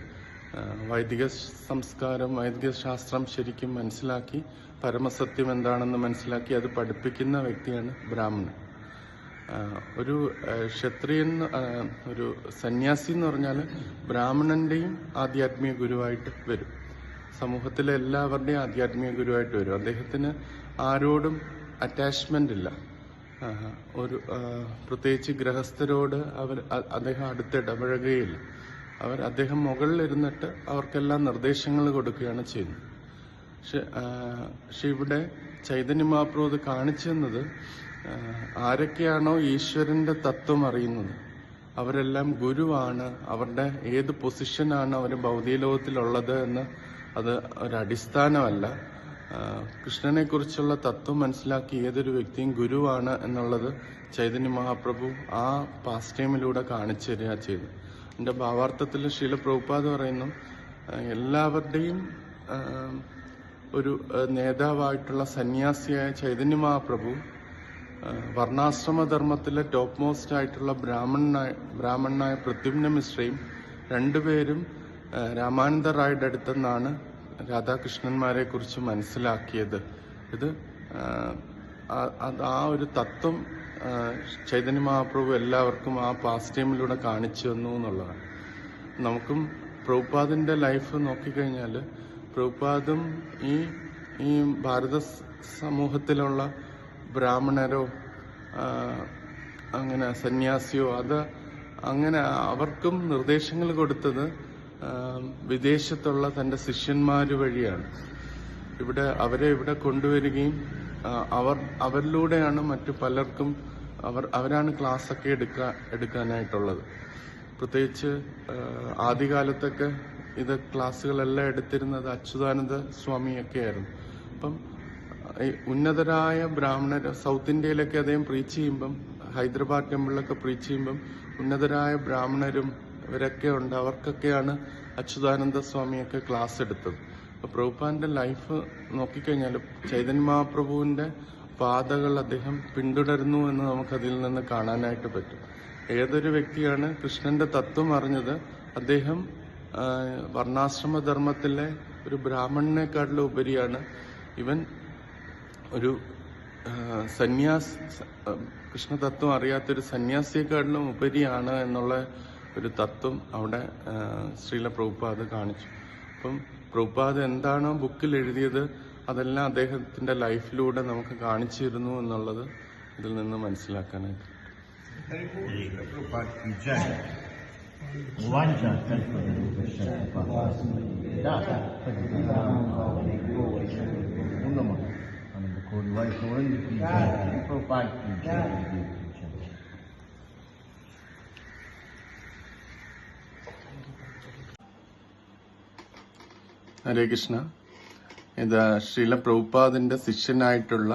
വൈദിക സംസ്കാരം, വൈദിക ശാസ്ത്രം ശരിക്കും മനസ്സിലാക്കി പരമസത്യം എന്താണെന്ന് മനസ്സിലാക്കി അത് പഠിപ്പിക്കുന്ന വ്യക്തിയാണ് ബ്രാഹ്മണൻ. ഒരു ക്ഷത്രിയൻ, ഒരു സന്യാസി എന്ന് പറഞ്ഞാൽ ബ്രാഹ്മണന്റെയും ആധ്യാത്മിക ഗുരുവായിട്ട് വരും. സമൂഹത്തിലെ എല്ലാവരുടെയും ആധ്യാത്മിക ഗുരുവായിട്ട് വരും. അദ്ദേഹത്തിന് ആരോടും അറ്റാച്ച്മെന്റ് ഇല്ല. ഒരു പ്രത്യേകിച്ച് ഗൃഹസ്ഥരോട് അദ്ദേഹം അടുത്തിടപഴകുകയില്ല. അദ്ദേഹം മുകളിലിരുന്നിട്ട് അവർക്കെല്ലാം നിർദ്ദേശങ്ങൾ കൊടുക്കുകയാണ് ചെയ്യുന്നത്. പക്ഷെ ഇവിടെ ചൈതന്യ മഹാപ്രഭു കാണിച്ചു തന്നത്, ആരൊക്കെയാണോ ഈശ്വരന്റെ തത്വം അറിയുന്നത് അവരെല്ലാം ഗുരുവാണ്. അവരുടെ ഏത് പൊസിഷനാണ് അവർ ഭൗതിക ലോകത്തിലുള്ളത് എന്ന് അത് ഒരടിസ്ഥാനമല്ല. കൃഷ്ണനെ കുറിച്ചുള്ള തത്വം മനസ്സിലാക്കി ഏതൊരു വ്യക്തിയും ഗുരുവാണ് എന്നുള്ളത് ചൈതന്യ മഹാപ്രഭു ആ പാസ് ടൈമിലൂടെ കാണിച്ചു തരിക ചെയ്തു. എൻ്റെ ഭാവാർത്ഥത്തിൽ ശ്രീല പ്രഭുപാദ് പറയുന്നു, എല്ലാവരുടെയും ഒരു നേതാവായിട്ടുള്ള സന്യാസിയായ ചൈതന്യ മഹാപ്രഭു വർണ്ണാശ്രമധർമ്മത്തിലെ ടോപ്പ് മോസ്റ്റ് ആയിട്ടുള്ള ബ്രാഹ്മണനായ പ്രദ്യുമ്ന മിശ്രയും രണ്ടുപേരും രാമാനന്ദ റായിയുടെ അടുത്തുനിന്നാണ് രാധാകൃഷ്ണന്മാരെ കുറിച്ച് മനസ്സിലാക്കിയത്. ഇത് ആ ഒരു തത്വം ചൈതന്യ മഹാപ്രഭു എല്ലാവർക്കും ആ പാസ് ടൈമിലൂടെ കാണിച്ചു തന്നു എന്നുള്ളതാണ്. നമുക്കും പ്രഭുപാദിന്റെ ലൈഫ് നോക്കിക്കഴിഞ്ഞാൽ, പ്രഭുപാദും ഈ ഭാരത സമൂഹത്തിലുള്ള ബ്രാഹ്മണരോ അങ്ങനെ സന്യാസിയോ അങ്ങനെ അവർക്കും നിർദ്ദേശങ്ങൾ കൊടുത്തത് വിദേശത്തുള്ള തന്റെ ശിഷ്യന്മാര് വഴിയാണ്. അവരെ ഇവിടെ കൊണ്ടുവരികയും അവരിലൂടെയാണ് മറ്റു പലർക്കും അവരാണ് ക്ലാസ് ഒക്കെ എടുക്കാനായിട്ടുള്ളത്. പ്രത്യേകിച്ച് ആദ്യകാലത്തൊക്കെ ഇത് ക്ലാസ്സുകളെല്ലാം എടുത്തിരുന്നത് അച്യുതാനന്ദ സ്വാമിയൊക്കെ ആയിരുന്നു. അപ്പം ഈ ഉന്നതരായ ബ്രാഹ്മണർ സൗത്ത് ഇന്ത്യയിലൊക്കെ അദ്ദേഹം പ്രീച്ച് ചെയ്യുമ്പം, ഹൈദരാബാദ് ടെമ്പിളിലൊക്കെ പ്രീച്ച് ചെയ്യുമ്പം ഉന്നതരായ ബ്രാഹ്മണരും ഇവരൊക്കെ ഉണ്ട്. അവർക്കൊക്കെയാണ് അച്യുതാനന്ദ സ്വാമിയൊക്കെ ക്ലാസ് എടുത്തത്. അപ്പോൾ പ്രഭുപാദിന്റെ ലൈഫ് നോക്കിക്കഴിഞ്ഞാൽ ചൈതന്യ മഹാപ്രഭുവിന്റെ പാതകൾ അദ്ദേഹം പിന്തുടരുന്നു എന്ന് നമുക്കതിൽ നിന്ന് കാണാനായിട്ട് പറ്റും. ഏതൊരു വ്യക്തിയാണ് കൃഷ്ണന്റെ തത്വം അറിഞ്ഞത്, അദ്ദേഹം വർണ്ണാശ്രമധർമ്മത്തിലെ ഒരു ബ്രാഹ്മണനെക്കാട്ടിലും ഉപരിയാണ്. ഇവൻ ഒരു കൃഷ്ണതത്വം അറിയാത്തൊരു സന്യാസിയെക്കാട്ടിലും ഉപരിയാണ് എന്നുള്ള ഒരു തത്വം അവിടെ ശ്രീല പ്രഭുപാദ് കാണിച്ചു. അപ്പം പ്രഭുപാദ് എന്താണോ ബുക്കിൽ എഴുതിയത് അതെല്ലാം അദ്ദേഹത്തിന്റെ ലൈഫിലൂടെ നമുക്ക് കാണിച്ചു തരുന്നു എന്നുള്ളത് ഇതിൽ നിന്ന് മനസ്സിലാക്കാനായിട്ട്. ഹരേ കൃഷ്ണ. ഇത് ശ്രീല പ്രഭുപാദിന്റെ ശിഷ്യനായിട്ടുള്ള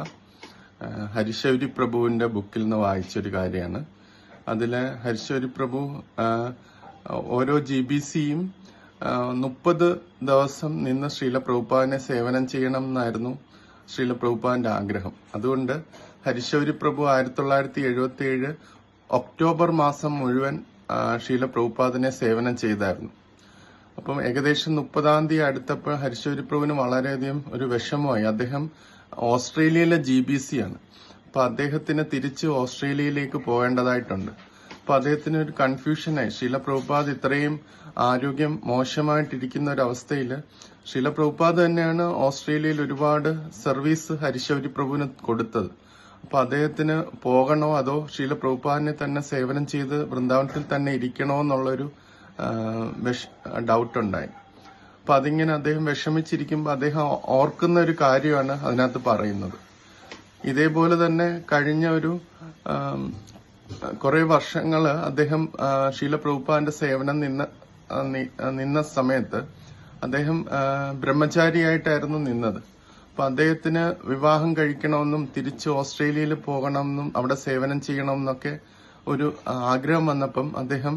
ഹരിശൗരി പ്രഭുവിന്റെ ബുക്കിൽ നിന്ന് വായിച്ചൊരു കാര്യമാണ്. അതില് ഹരിശൗരി പ്രഭു ഓരോ GBCയും 30 ദിവസം നിന്ന് ശ്രീല പ്രഭുപാദിനെ സേവനം ചെയ്യണം എന്നായിരുന്നു ശ്രീല പ്രഭുപാദിന്റെ ആഗ്രഹം. അതുകൊണ്ട് ഹരിശൗരി പ്രഭു 1977 ഒക്ടോബർ മാസം മുഴുവൻ ശ്രീല പ്രഭുപാദിനെ സേവനം ചെയ്തായിരുന്നു. അപ്പം ഏകദേശം 30-ാം തീയതി അടുത്തപ്പോൾ ഹരിശൗരി പ്രഭുവിന് വളരെയധികം ഒരു വിഷമമായി. അദ്ദേഹം ഓസ്ട്രേലിയയിലെ GBC ആണ്. അപ്പൊ അദ്ദേഹത്തിന് തിരിച്ച് ഓസ്ട്രേലിയയിലേക്ക് പോകേണ്ടതായിട്ടുണ്ട്. അപ്പൊ അദ്ദേഹത്തിന് ഒരു കൺഫ്യൂഷനായി. ശീല പ്രഭുപാദ് ഇത്രയും ആരോഗ്യം മോശമായിട്ടിരിക്കുന്ന ഒരു അവസ്ഥയിൽ ശീല പ്രഭുപാദ് തന്നെയാണ് ഓസ്ട്രേലിയയിൽ ഒരുപാട് സർവീസ് ഹരിശൗരി പ്രഭുവിന് കൊടുത്തത്. അപ്പൊ അദ്ദേഹത്തിന് പോകണോ അതോ ശീല പ്രഭുപാദിനെ തന്നെ സേവനം ചെയ്ത് വൃന്ദാവനത്തിൽ തന്നെ ഇരിക്കണോ എന്നുള്ളൊരു ഡൗട്ട് ഉണ്ടായി. അപ്പൊ അതിങ്ങനെ അദ്ദേഹം വിഷമിച്ചിരിക്കുമ്പോൾ അദ്ദേഹം ഓർക്കുന്ന ഒരു കാര്യമാണ് അതിനകത്ത് പറയുന്നത്. ഇതേപോലെ തന്നെ കഴിഞ്ഞ ഒരു കുറെ വർഷങ്ങള് അദ്ദേഹം ശീല പ്രഭുപാദിന്റെ സേവനം നിന്ന സമയത്ത് അദ്ദേഹം ബ്രഹ്മചാരിയായിട്ടായിരുന്നു നിന്നത്. അപ്പൊ അദ്ദേഹത്തിന് വിവാഹം കഴിക്കണമെന്നും തിരിച്ച് ഓസ്ട്രേലിയയിൽ പോകണമെന്നും അവിടെ സേവനം ചെയ്യണമെന്നൊക്കെ ഒരു ആഗ്രഹം വന്നപ്പം അദ്ദേഹം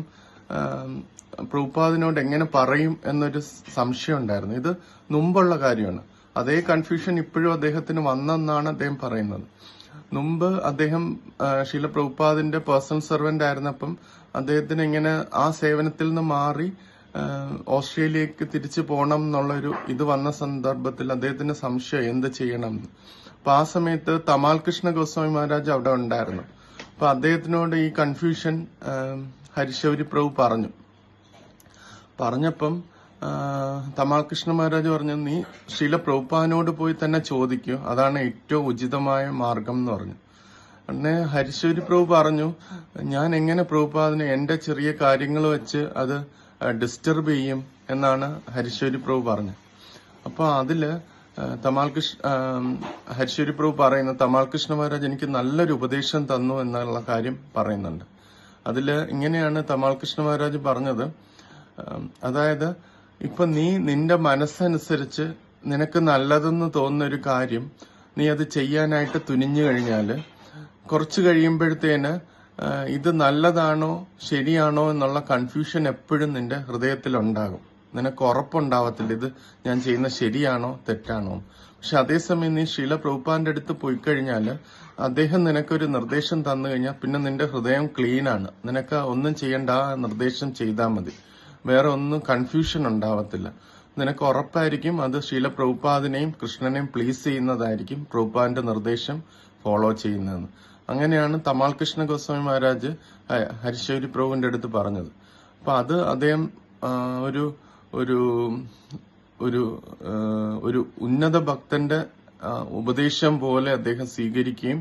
പ്രഭുപാദിനോട് എങ്ങനെ പറയും എന്നൊരു സംശയം ഉണ്ടായിരുന്നു. ഇത് മുമ്പുള്ള കാര്യമാണ്. അതേ കൺഫ്യൂഷൻ ഇപ്പോഴും അദ്ദേഹത്തിന് വന്നെന്നാണ് അദ്ദേഹം പറയുന്നത്. മുമ്പ് അദ്ദേഹം ശീല പ്രഭുപാദിന്റെ പേഴ്സണൽ സെർവന്റ് ആയിരുന്നപ്പം അദ്ദേഹത്തിന് ഇങ്ങനെ ആ സേവനത്തിൽ നിന്ന് മാറി ഓസ്ട്രേലിയക്ക് തിരിച്ചു പോകണം എന്നുള്ളൊരു ഇത് വന്ന സന്ദർഭത്തിൽ അദ്ദേഹത്തിന് സംശയം എന്ത് ചെയ്യണം. അപ്പൊ ആ സമയത്ത് തമാൽ കൃഷ്ണ ഗോസ്വാമി മഹാരാജ് അവിടെ ഉണ്ടായിരുന്നു. അപ്പൊ അദ്ദേഹത്തിനോട് ഈ കൺഫ്യൂഷൻ ഹരിശൗരി പ്രഭു പറഞ്ഞപ്പം തമാൽ കൃഷ്ണ മഹാരാജ് പറഞ്ഞു, നീ ശീല പ്രഭുപാദിനോട് പോയി തന്നെ ചോദിക്കൂ, അതാണ് ഏറ്റവും ഉചിതമായ മാർഗം എന്ന് പറഞ്ഞു. പിന്നെ ഹരിശൗരി പ്രഭു പറഞ്ഞു, ഞാൻ എങ്ങനെ പ്രഭുപാദിനെ എന്റെ ചെറിയ കാര്യങ്ങൾ വെച്ച് അത് ഡിസ്റ്റർബ് ചെയ്യും എന്നാണ് ഹരിശൗരി പ്രഭു പറഞ്ഞത്. അപ്പൊ അതില് ഹരിശൗരി പ്രഭു പറയുന്നത്, തമാൽ കൃഷ്ണ മഹാരാജ് എനിക്ക് നല്ലൊരു ഉപദേശം തന്നു എന്നുള്ള കാര്യം പറയുന്നുണ്ട്. അതില് ഇങ്ങനെയാണ് തമാൽ കൃഷ്ണ മഹാരാജ് പറഞ്ഞത്, അതായത് ഇപ്പൊ നീ നിന്റെ മനസ്സനുസരിച്ച് നിനക്ക് നല്ലതെന്ന് തോന്നുന്ന ഒരു കാര്യം നീ അത് ചെയ്യാനായിട്ട് തുനിഞ്ഞു കഴിഞ്ഞാല് കുറച്ചു കഴിയുമ്പോഴത്തേന് ഇത് നല്ലതാണോ ശരിയാണോ എന്നുള്ള കൺഫ്യൂഷൻ എപ്പോഴും നിന്റെ ഹൃദയത്തിലുണ്ടാകും. നിനക്ക് ഉറപ്പുണ്ടാവത്തില്ല ഇത് ഞാൻ ചെയ്യുന്ന ശരിയാണോ തെറ്റാണോ. പക്ഷെ അതേസമയം നീ ശീല പ്രഭുപാദിന്റെ അടുത്ത് പോയി കഴിഞ്ഞാല് അദ്ദേഹം നിനക്കൊരു നിർദ്ദേശം തന്നു കഴിഞ്ഞാൽ പിന്നെ നിന്റെ ഹൃദയം ക്ലീനാണ്. നിനക്ക് ഒന്നും ചെയ്യേണ്ട, ആ നിർദ്ദേശം ചെയ്താൽ മതി. വേറെ ഒന്നും കൺഫ്യൂഷൻ ഉണ്ടാവത്തില്ല. നിനക്ക് ഉറപ്പായിരിക്കും അത് ശീല പ്രഭുപാദിനെയും കൃഷ്ണനെയും പ്ലീസ് ചെയ്യുന്നതായിരിക്കും പ്രഭുപാദിന്റെ നിർദ്ദേശം ഫോളോ ചെയ്യുന്നതെന്ന്. അങ്ങനെയാണ് തമാൽ കൃഷ്ണ ഗോസ്വാമി മഹാരാജ് ഹരിശൗരി പ്രഭുവിന്റെ അടുത്ത് പറഞ്ഞത്. അപ്പൊ അത് അദ്ദേഹം ഒരു ഒരു ഒരു ഒരു ഉന്നത ഭക്തന്റെ ഉപദേശം പോലെ അദ്ദേഹം സ്വീകരിക്കുകയും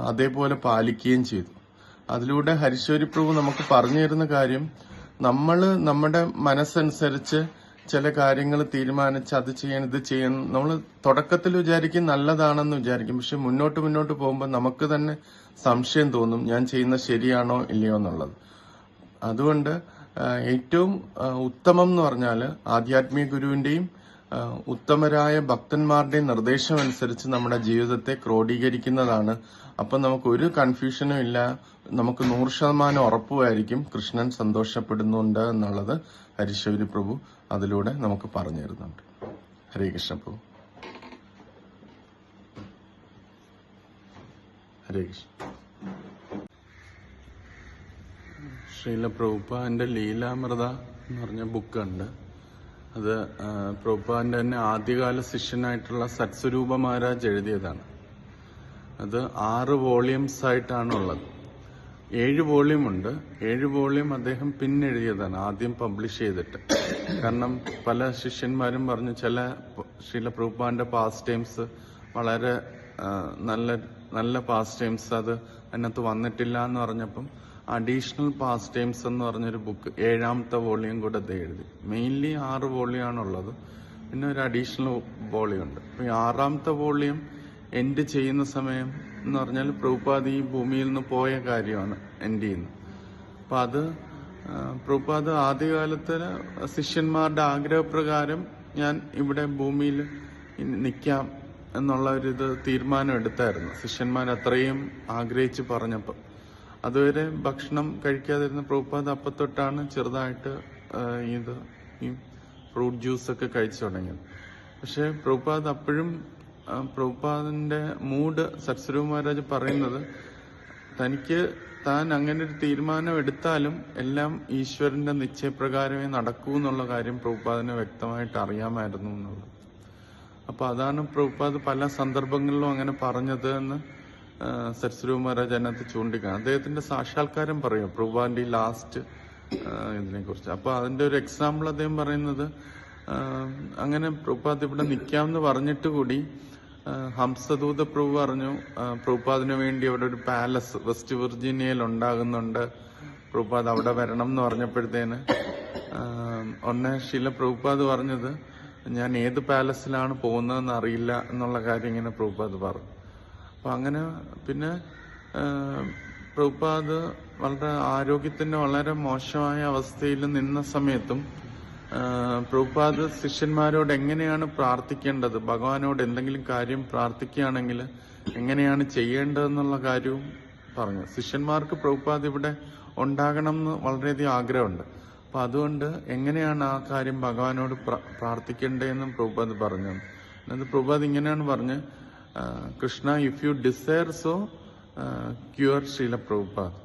അതേപോലെ പാലിക്കുകയും ചെയ്തു. അതിലൂടെ ഹരിശൗരി പ്രഭു നമുക്ക് പറഞ്ഞു തരുന്ന കാര്യം, നമ്മുടെ മനസ്സനുസരിച്ച് ചില കാര്യങ്ങൾ തീരുമാനിച്ച് അത് ചെയ്യാൻ ഇത് ചെയ്യാൻ നമ്മൾ തുടക്കത്തിൽ വിചാരിക്കും നല്ലതാണെന്ന് വിചാരിക്കും. പക്ഷെ മുന്നോട്ട് പോകുമ്പോൾ നമുക്ക് തന്നെ സംശയം തോന്നും, ഞാൻ ചെയ്യുന്ന ശരിയാണോ ഇല്ലയോ എന്നുള്ളത്. അതുകൊണ്ട് ഏറ്റവും ഉത്തമം എന്ന് പറഞ്ഞാല് ആധ്യാത്മിക ഗുരുവിന്റെയും ഉത്തമരായ ഭക്തന്മാരുടെയും നിർദ്ദേശം അനുസരിച്ച് നമ്മുടെ ജീവിതത്തെ ക്രോഡീകരിക്കുന്നതാണ്. അപ്പൊ നമുക്ക് ഒരു കൺഫ്യൂഷനും ഇല്ല, നമുക്ക് 100% ഉറപ്പുമായിരിക്കും കൃഷ്ണൻ സന്തോഷപ്പെടുന്നുണ്ട് എന്നുള്ളത് ഹരിശൗരി പ്രഭു അതിലൂടെ നമുക്ക് പറഞ്ഞു തരുന്നുണ്ട്. ഹരേ കൃഷ്ണ പ്രഭു. ഹരേ കൃഷ്ണ. ശ്രീല പ്രഭുപാദിന്റെ ലീലാമൃത എന്ന് പറഞ്ഞ ബുക്കുണ്ട്. അത് പ്രഭുപാദിന്റെ തന്നെ ആദ്യകാല ശിഷ്യനായിട്ടുള്ള സത്സ്വരൂപ മഹാരാജ് എഴുതിയതാണ്. അത് 6 വോളിയൂംസ് ആയിട്ടാണുള്ളത്. 7 വോളിയൂം ഉണ്ട്. 7 വോളിയൂം അദ്ദേഹം പിന്നെഴുതിയതാണ്, ആദ്യം പബ്ലിഷ് ചെയ്തിട്ട്. കാരണം പല ശിഷ്യന്മാരും പറഞ്ഞു ചില ശ്രീല പ്രഭുപാദിന്റെ പാസ്റ്റ് ടൈംസ് വളരെ നല്ല പാസ്റ്റ് ടൈംസ് അത് അതിനകത്ത് വന്നിട്ടില്ല എന്ന് പറഞ്ഞപ്പം അഡീഷണൽ പാസ്റ്റ് ടൈംസ് എന്ന് പറഞ്ഞൊരു ബുക്ക് 7ാമത്തെ വോളിയം കൂടെ അദ്ദേഹം എഴുതി. മെയിൻലി 6 വോളിയം ആണുള്ളത്, പിന്നെ ഒരു അഡീഷണൽ വോളിയം ഉണ്ട്. അപ്പൊ 6ാമത്തെ വോളിയം എൻഡ് ചെയ്യുന്ന സമയം എന്ന് പറഞ്ഞാൽ പ്രഭുപാദ് ഈ ഭൂമിയിൽ നിന്ന് പോയ കാര്യമാണ് എൻഡ് ചെയ്യുന്നത്. അപ്പൊ അത് പ്രഭുപാദ് ആദ്യകാലത്ത് ശിഷ്യന്മാരുടെ ആഗ്രഹപ്രകാരം ഞാൻ ഇവിടെ ഭൂമിയിൽ നിൽക്കാം എന്നുള്ള ഒരു തീരുമാനം എടുത്തായിരുന്നു. ശിഷ്യന്മാർ അത്രയും ആഗ്രഹിച്ച് പറഞ്ഞപ്പം അതുവരെ ഭക്ഷണം കഴിക്കാതിരുന്ന പ്രഭുപാദ് അപ്പത്തൊട്ടാണ് ചെറുതായിട്ട് ഈ ഫ്രൂട്ട് ജ്യൂസ് ഒക്കെ കഴിച്ചു തുടങ്ങിയത്. പക്ഷെ പ്രഭുപാദ് അപ്പോഴും പ്രഭുപാദിന്റെ മൂഡ് സത്സ്വരൂപ മഹാരാജ് പറയുന്നത്, തനിക്ക് താൻ അങ്ങനെ ഒരു തീരുമാനം എടുത്താലും എല്ലാം ഈശ്വരന്റെ നിശ്ചയപ്രകാരമേ നടക്കൂ എന്നുള്ള കാര്യം പ്രഭുപാദിന് വ്യക്തമായിട്ട് അറിയാമായിരുന്നു എന്നുള്ളത്. അപ്പോൾ അതാണ് പ്രഭുപാദ് പല സന്ദർഭങ്ങളിലും അങ്ങനെ പറഞ്ഞത് എന്ന് സരസ്വതി മഹാരാജ് അതിനകത്ത് ചൂണ്ടിക്കാണും. അദ്ദേഹത്തിന്റെ സാക്ഷാത്കാരം പറയും പ്രഭുപാദിന്റെ ഈ ലാസ്റ്റ് ഇതിനെ കുറിച്ച്. അപ്പൊ അതിന്റെ ഒരു എക്സാമ്പിൾ അദ്ദേഹം പറയുന്നത്, അങ്ങനെ പ്രഭുപാദ് ഇവിടെ നിൽക്കാമെന്ന് പറഞ്ഞിട്ട് കൂടി ഹംസദൂത പ്രഭു പറഞ്ഞു പ്രഭുപാദിന് വേണ്ടി അവിടെ ഒരു പാലസ് വെസ്റ്റ് വിർജീനിയയിൽ ഉണ്ടാകുന്നുണ്ട്, പ്രഭുപാദ് അവിടെ വരണം എന്ന് പറഞ്ഞപ്പോഴത്തേന് ഒന്നെ ശീല പ്രഭുപാദ് പറഞ്ഞത്, ഞാൻ ഏത് പാലസിലാണ് പോകുന്നതെന്ന് അറിയില്ല എന്നുള്ള കാര്യം ഇങ്ങനെ പ്രഭുപാദ് പറഞ്ഞു. അപ്പൊ അങ്ങനെ പിന്നെ പ്രഭുപാദ് വളരെ ആരോഗ്യത്തിന്റെ വളരെ മോശമായ അവസ്ഥയിൽ നിന്ന സമയത്തും പ്രഭുപാദ് ശിഷ്യന്മാരോട് എങ്ങനെയാണ് പ്രാർത്ഥിക്കേണ്ടത്, ഭഗവാനോട് എന്തെങ്കിലും കാര്യം പ്രാർത്ഥിക്കുകയാണെങ്കിൽ എങ്ങനെയാണ് ചെയ്യേണ്ടതെന്നുള്ള കാര്യവും പറഞ്ഞു. ശിഷ്യന്മാർക്ക് പ്രഭുപാദ് ഇവിടെ ഉണ്ടാകണം എന്ന് വളരെയധികം ആഗ്രഹമുണ്ട്. അപ്പൊ അതുകൊണ്ട് എങ്ങനെയാണ് ആ കാര്യം ഭഗവാനോട് പ്രാർത്ഥിക്കേണ്ടതെന്നും പ്രഭുപാദ് പറഞ്ഞു. എന്നിട്ട് പ്രഭുപാദ് ഇങ്ങനെയാണ് പറഞ്ഞ്, Krishna if you desire so cure Srila Prabhupad,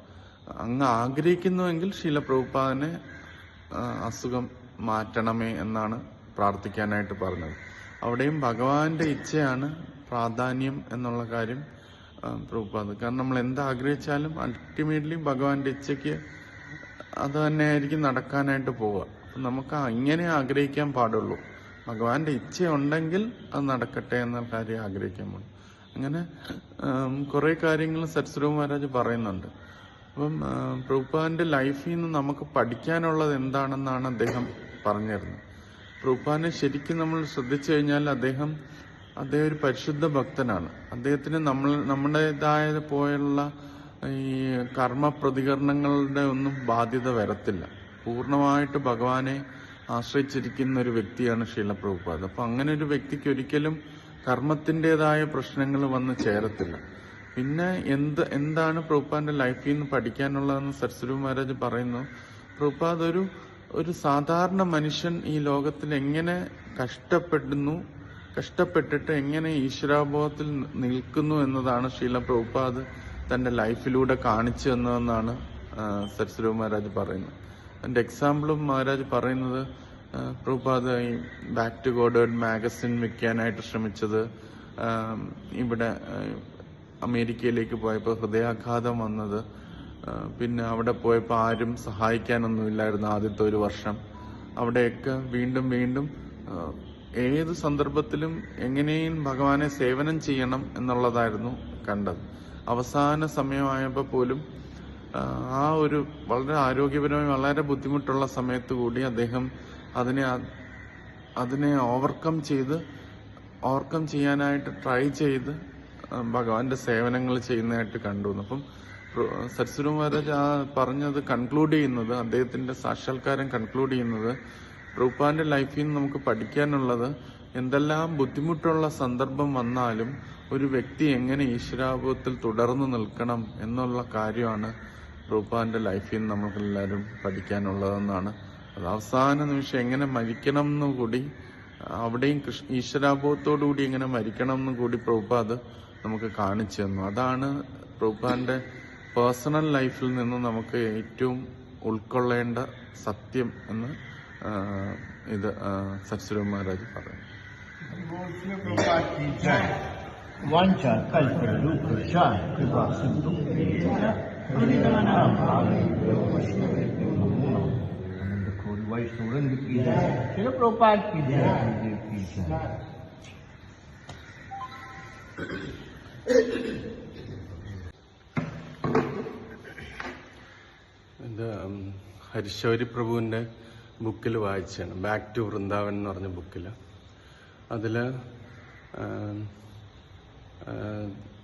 അങ്ങ് ആഗ്രഹിക്കുന്നുവെങ്കിൽ ശീല പ്രഭുപാദിനെ അസുഖം മാറ്റണമേ എന്നാണ് പ്രാർത്ഥിക്കാനായിട്ട് പറഞ്ഞത്. അവിടെയും ഭഗവാന്റെ ഇച്ഛയാണ് പ്രാധാന്യം എന്നുള്ള കാര്യം പ്രഭുപാദ്. കാരണം നമ്മൾ എന്താഗ്രഹിച്ചാലും അൾട്ടിമേറ്റ്ലി ഭഗവാന്റെ ഇച്ഛയ്ക്ക് അത് തന്നെയായിരിക്കും നടക്കാനായിട്ട് പോവുക. അപ്പം നമുക്ക് ഇങ്ങനെ ആഗ്രഹിക്കാൻ പാടുള്ളൂ, ഭഗവാന്റെ ഇച്ഛ ഉണ്ടെങ്കിൽ അത് നടക്കട്ടെ എന്ന കാര്യം ആഗ്രഹിക്കാൻ പാടുള്ളൂ. അങ്ങനെ കുറെ കാര്യങ്ങൾ സരസ്വതി മഹാരാജ് പറയുന്നുണ്ട്. അപ്പം പ്രഭുപാദിന്റെ ലൈഫിൽ നിന്ന് നമുക്ക് പഠിക്കാനുള്ളത് എന്താണെന്നാണ് അദ്ദേഹം പറഞ്ഞിരുന്നത്. പ്രഭുപാദിനെ ശരിക്കും നമ്മൾ ശ്രദ്ധിച്ചു കഴിഞ്ഞാൽ അദ്ദേഹം ഒരു പരിശുദ്ധ ഭക്തനാണ്. അദ്ദേഹത്തിന് നമ്മുടേതായ പോലുള്ള ഈ കർമ്മ പ്രതികരണങ്ങളുടെ ഒന്നും ബാധ്യത വരത്തില്ല. പൂർണ്ണമായിട്ട് ഭഗവാനെ ആശ്രയിച്ചിരിക്കുന്ന ഒരു വ്യക്തിയാണ് ശീല പ്രഭുപാദ്. അപ്പൊ അങ്ങനെ ഒരു വ്യക്തിക്ക് ഒരിക്കലും കർമ്മത്തിൻ്റെതായ പ്രശ്നങ്ങൾ വന്ന് ചേരത്തില്ല. പിന്നെ എന്താണ് പ്രഭുപാദിന്റെ ലൈഫിൽ നിന്ന് പഠിക്കാനുള്ളതെന്ന് സരസ്വതി മഹാരാജ് പറയുന്നു. പ്രഭുപാദ് ഒരു സാധാരണ മനുഷ്യൻ ഈ ലോകത്തിൽ എങ്ങനെ കഷ്ടപ്പെട്ടിട്ട് എങ്ങനെ ഈശ്വരാബോധത്തിൽ നിൽക്കുന്നു എന്നതാണ് ശീല പ്രഭുപാദ് തന്റെ ലൈഫിലൂടെ കാണിച്ചു തന്നതെന്നാണ് സരസ്വതി മഹാരാജ് പറയുന്നത്. അതിന്റെ എക്സാമ്പിളും മഹാരാജ് പറയുന്നത്, പ്രഭുപാദ് ഈ ബാക്ക് ടു ഗോഡേർഡ് മാഗസിൻ വിൽക്കാനായിട്ട് ശ്രമിച്ചത്, ഇവിടെ അമേരിക്കയിലേക്ക് പോയപ്പോൾ ഹൃദയാഘാതം വന്നത്, പിന്നെ അവിടെ പോയപ്പോൾ ആരും സഹായിക്കാനൊന്നുമില്ലായിരുന്നു ആദ്യത്തെ ഒരു വർഷം. അവിടെയൊക്കെ വീണ്ടും വീണ്ടും ഏത് സന്ദർഭത്തിലും എങ്ങനെയും ഭഗവാനെ സേവനം ചെയ്യണം എന്നുള്ളതായിരുന്നു കണ്ടത്. അവസാന സമയമായപ്പോൾ പോലും ആ ഒരു വളരെ ആരോഗ്യപരമായി വളരെ ബുദ്ധിമുട്ടുള്ള സമയത്ത് കൂടി അദ്ദേഹം അതിനെ ഓവർകം ചെയ്യാനായിട്ട് ട്രൈ ചെയ്ത് ഭഗവാന്റെ സേവനങ്ങൾ ചെയ്യുന്നതായിട്ട് കണ്ടു. അപ്പം സരസ്വതി മഹാരാജ് പറഞ്ഞത് കൺക്ലൂഡ് ചെയ്യുന്നത്, അദ്ദേഹത്തിന്റെ സാക്ഷാത്കാരം കൺക്ലൂഡ് ചെയ്യുന്നത്, പ്രഭുപാദിന്റെ ലൈഫിൽ നിന്ന് നമുക്ക് പഠിക്കാനുള്ളത്, എന്തെല്ലാം ബുദ്ധിമുട്ടുള്ള സന്ദർഭം വന്നാലും ഒരു വ്യക്തി എങ്ങനെ ഈശ്വരാബോധത്തിൽ തുടർന്നു നിൽക്കണം എന്നുള്ള കാര്യമാണ് പ്രഭുപാദിന്റെ ലൈഫിൽ നിന്ന് നമുക്കെല്ലാവരും പഠിക്കാനുള്ളതെന്നാണ്. അത് അവസാന നിമിഷം എങ്ങനെ മരിക്കണം എന്നും കൂടി, അവിടെയും ഈശ്വരാബോധത്തോടുകൂടി എങ്ങനെ മരിക്കണം എന്നും കൂടി പ്രഭുപാദ് നമുക്ക് കാണിച്ചു തന്നു. അതാണ് പ്രഭുപാദിന്റെ പേഴ്സണൽ ലൈഫിൽ നിന്ന് നമുക്ക് ഏറ്റവും ഉൾക്കൊള്ളേണ്ട സത്യം എന്ന് ഇത് സരസ്വതി മഹാരാജ് പറയുന്നു. ഇത് ഹരിശൗരി പ്രഭുവിന്റെ ബുക്കിൽ വായിച്ചാണ്, ബാക്ക് ടു വൃന്ദാവൻ എന്ന് പറഞ്ഞ ബുക്കിൽ. അതില്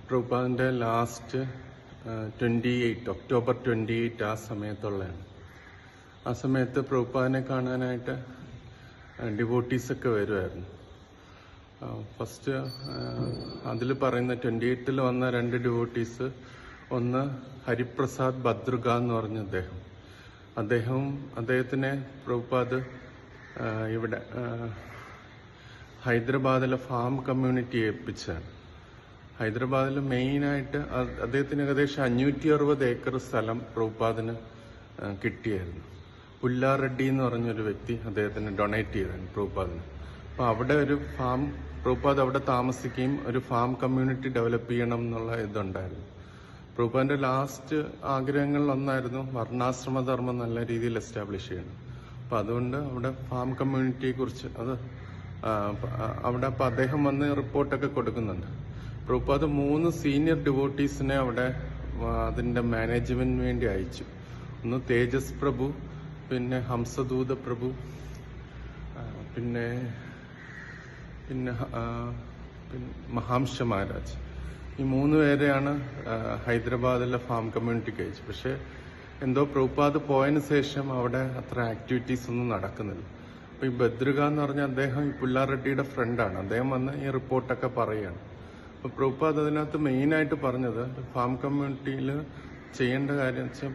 പ്രഭുപാദിന്റെ ലാസ്റ്റ് 28 ഒക്ടോബർ 28 ആ സമയത്തുള്ളതാണ്. ആ സമയത്ത് പ്രഭുപാദിനെ കാണാനായിട്ട് ഡിവോട്ടീസൊക്കെ വരുമായിരുന്നു. ഫസ്റ്റ് അതിൽ പറയുന്ന 28 വന്ന 2 ഡിവോട്ടീസ്, ഒന്ന് ഹരിപ്രസാദ് ഭദ്രുക എന്ന് പറഞ്ഞ അദ്ദേഹത്തിനെ പ്രഭുപാദ് ഇവിടെ ഹൈദരാബാദിലെ ഫാം കമ്മ്യൂണിറ്റി ഏൽപ്പിച്ചാണ്. ഹൈദരാബാദിൽ മെയിനായിട്ട് അദ്ദേഹത്തിന് ഏകദേശം 560 ഏക്കർ സ്ഥലം പ്രഭുപാദിന് കിട്ടിയായിരുന്നു. പുല്ലാറെഡ്ഡി എന്ന് പറഞ്ഞൊരു വ്യക്തി അദ്ദേഹത്തിന് ഡൊണേറ്റ് ചെയ്തായിരുന്നു പ്രഭുപാദിന്. അപ്പോൾ അവിടെ ഒരു ഫാം പ്രഭുപാദ് അവിടെ താമസിക്കുകയും ഒരു ഫാം കമ്മ്യൂണിറ്റി ഡെവലപ്പ് ചെയ്യണം എന്നുള്ള ഇതുണ്ടായിരുന്നു. പ്രഭുപാദിന്റെ ലാസ്റ്റ് ആഗ്രഹങ്ങളിൽ ഒന്നായിരുന്നു വർണ്ണാശ്രമ ധർമ്മം നല്ല രീതിയിൽ എസ്റ്റാബ്ലിഷ് ചെയ്യണം. അപ്പം അതുകൊണ്ട് അവിടെ ഫാം കമ്മ്യൂണിറ്റിയെ കുറിച്ച് അവിടെ അപ്പം അദ്ദേഹം വന്ന് റിപ്പോർട്ടൊക്കെ കൊടുക്കുന്നുണ്ട്. പ്രഭുപാദ് 3 സീനിയർ ഡിവോട്ടീസിനെ അവിടെ അതിന്റെ മാനേജ്മെന്റിന് വേണ്ടി അയച്ചു. ഒന്ന് തേജസ് പ്രഭു, പിന്നെ ഹംസദൂത പ്രഭു, പിന്നെ മഹാംശ മഹാരാജ്. ഈ 3 പേരെയാണ് ഹൈദരാബാദിലെ ഫാം കമ്മ്യൂണിറ്റിക്ക് അയച്ചു. പക്ഷെ എന്തോ പ്രഭുപാദ് പോയതിനു ശേഷം അവിടെ അത്ര ആക്ടിവിറ്റീസ് ഒന്നും നടക്കുന്നില്ല. അപ്പൊ ഈ ബദ്രുക എന്ന് പറഞ്ഞ അദ്ദേഹം ഈ പുല്ലാറെഡ്ഡിയുടെ ഫ്രണ്ടാണ്. അദ്ദേഹം വന്ന് ഈ റിപ്പോർട്ടൊക്കെ പറയുകയാണ്. അപ്പൊ പ്രഭുപാദ് അതിനകത്ത് മെയിനായിട്ട് പറഞ്ഞത് ഫാം കമ്മ്യൂണിറ്റിയിൽ ചെയ്യേണ്ട കാര്യം വെച്ചാൽ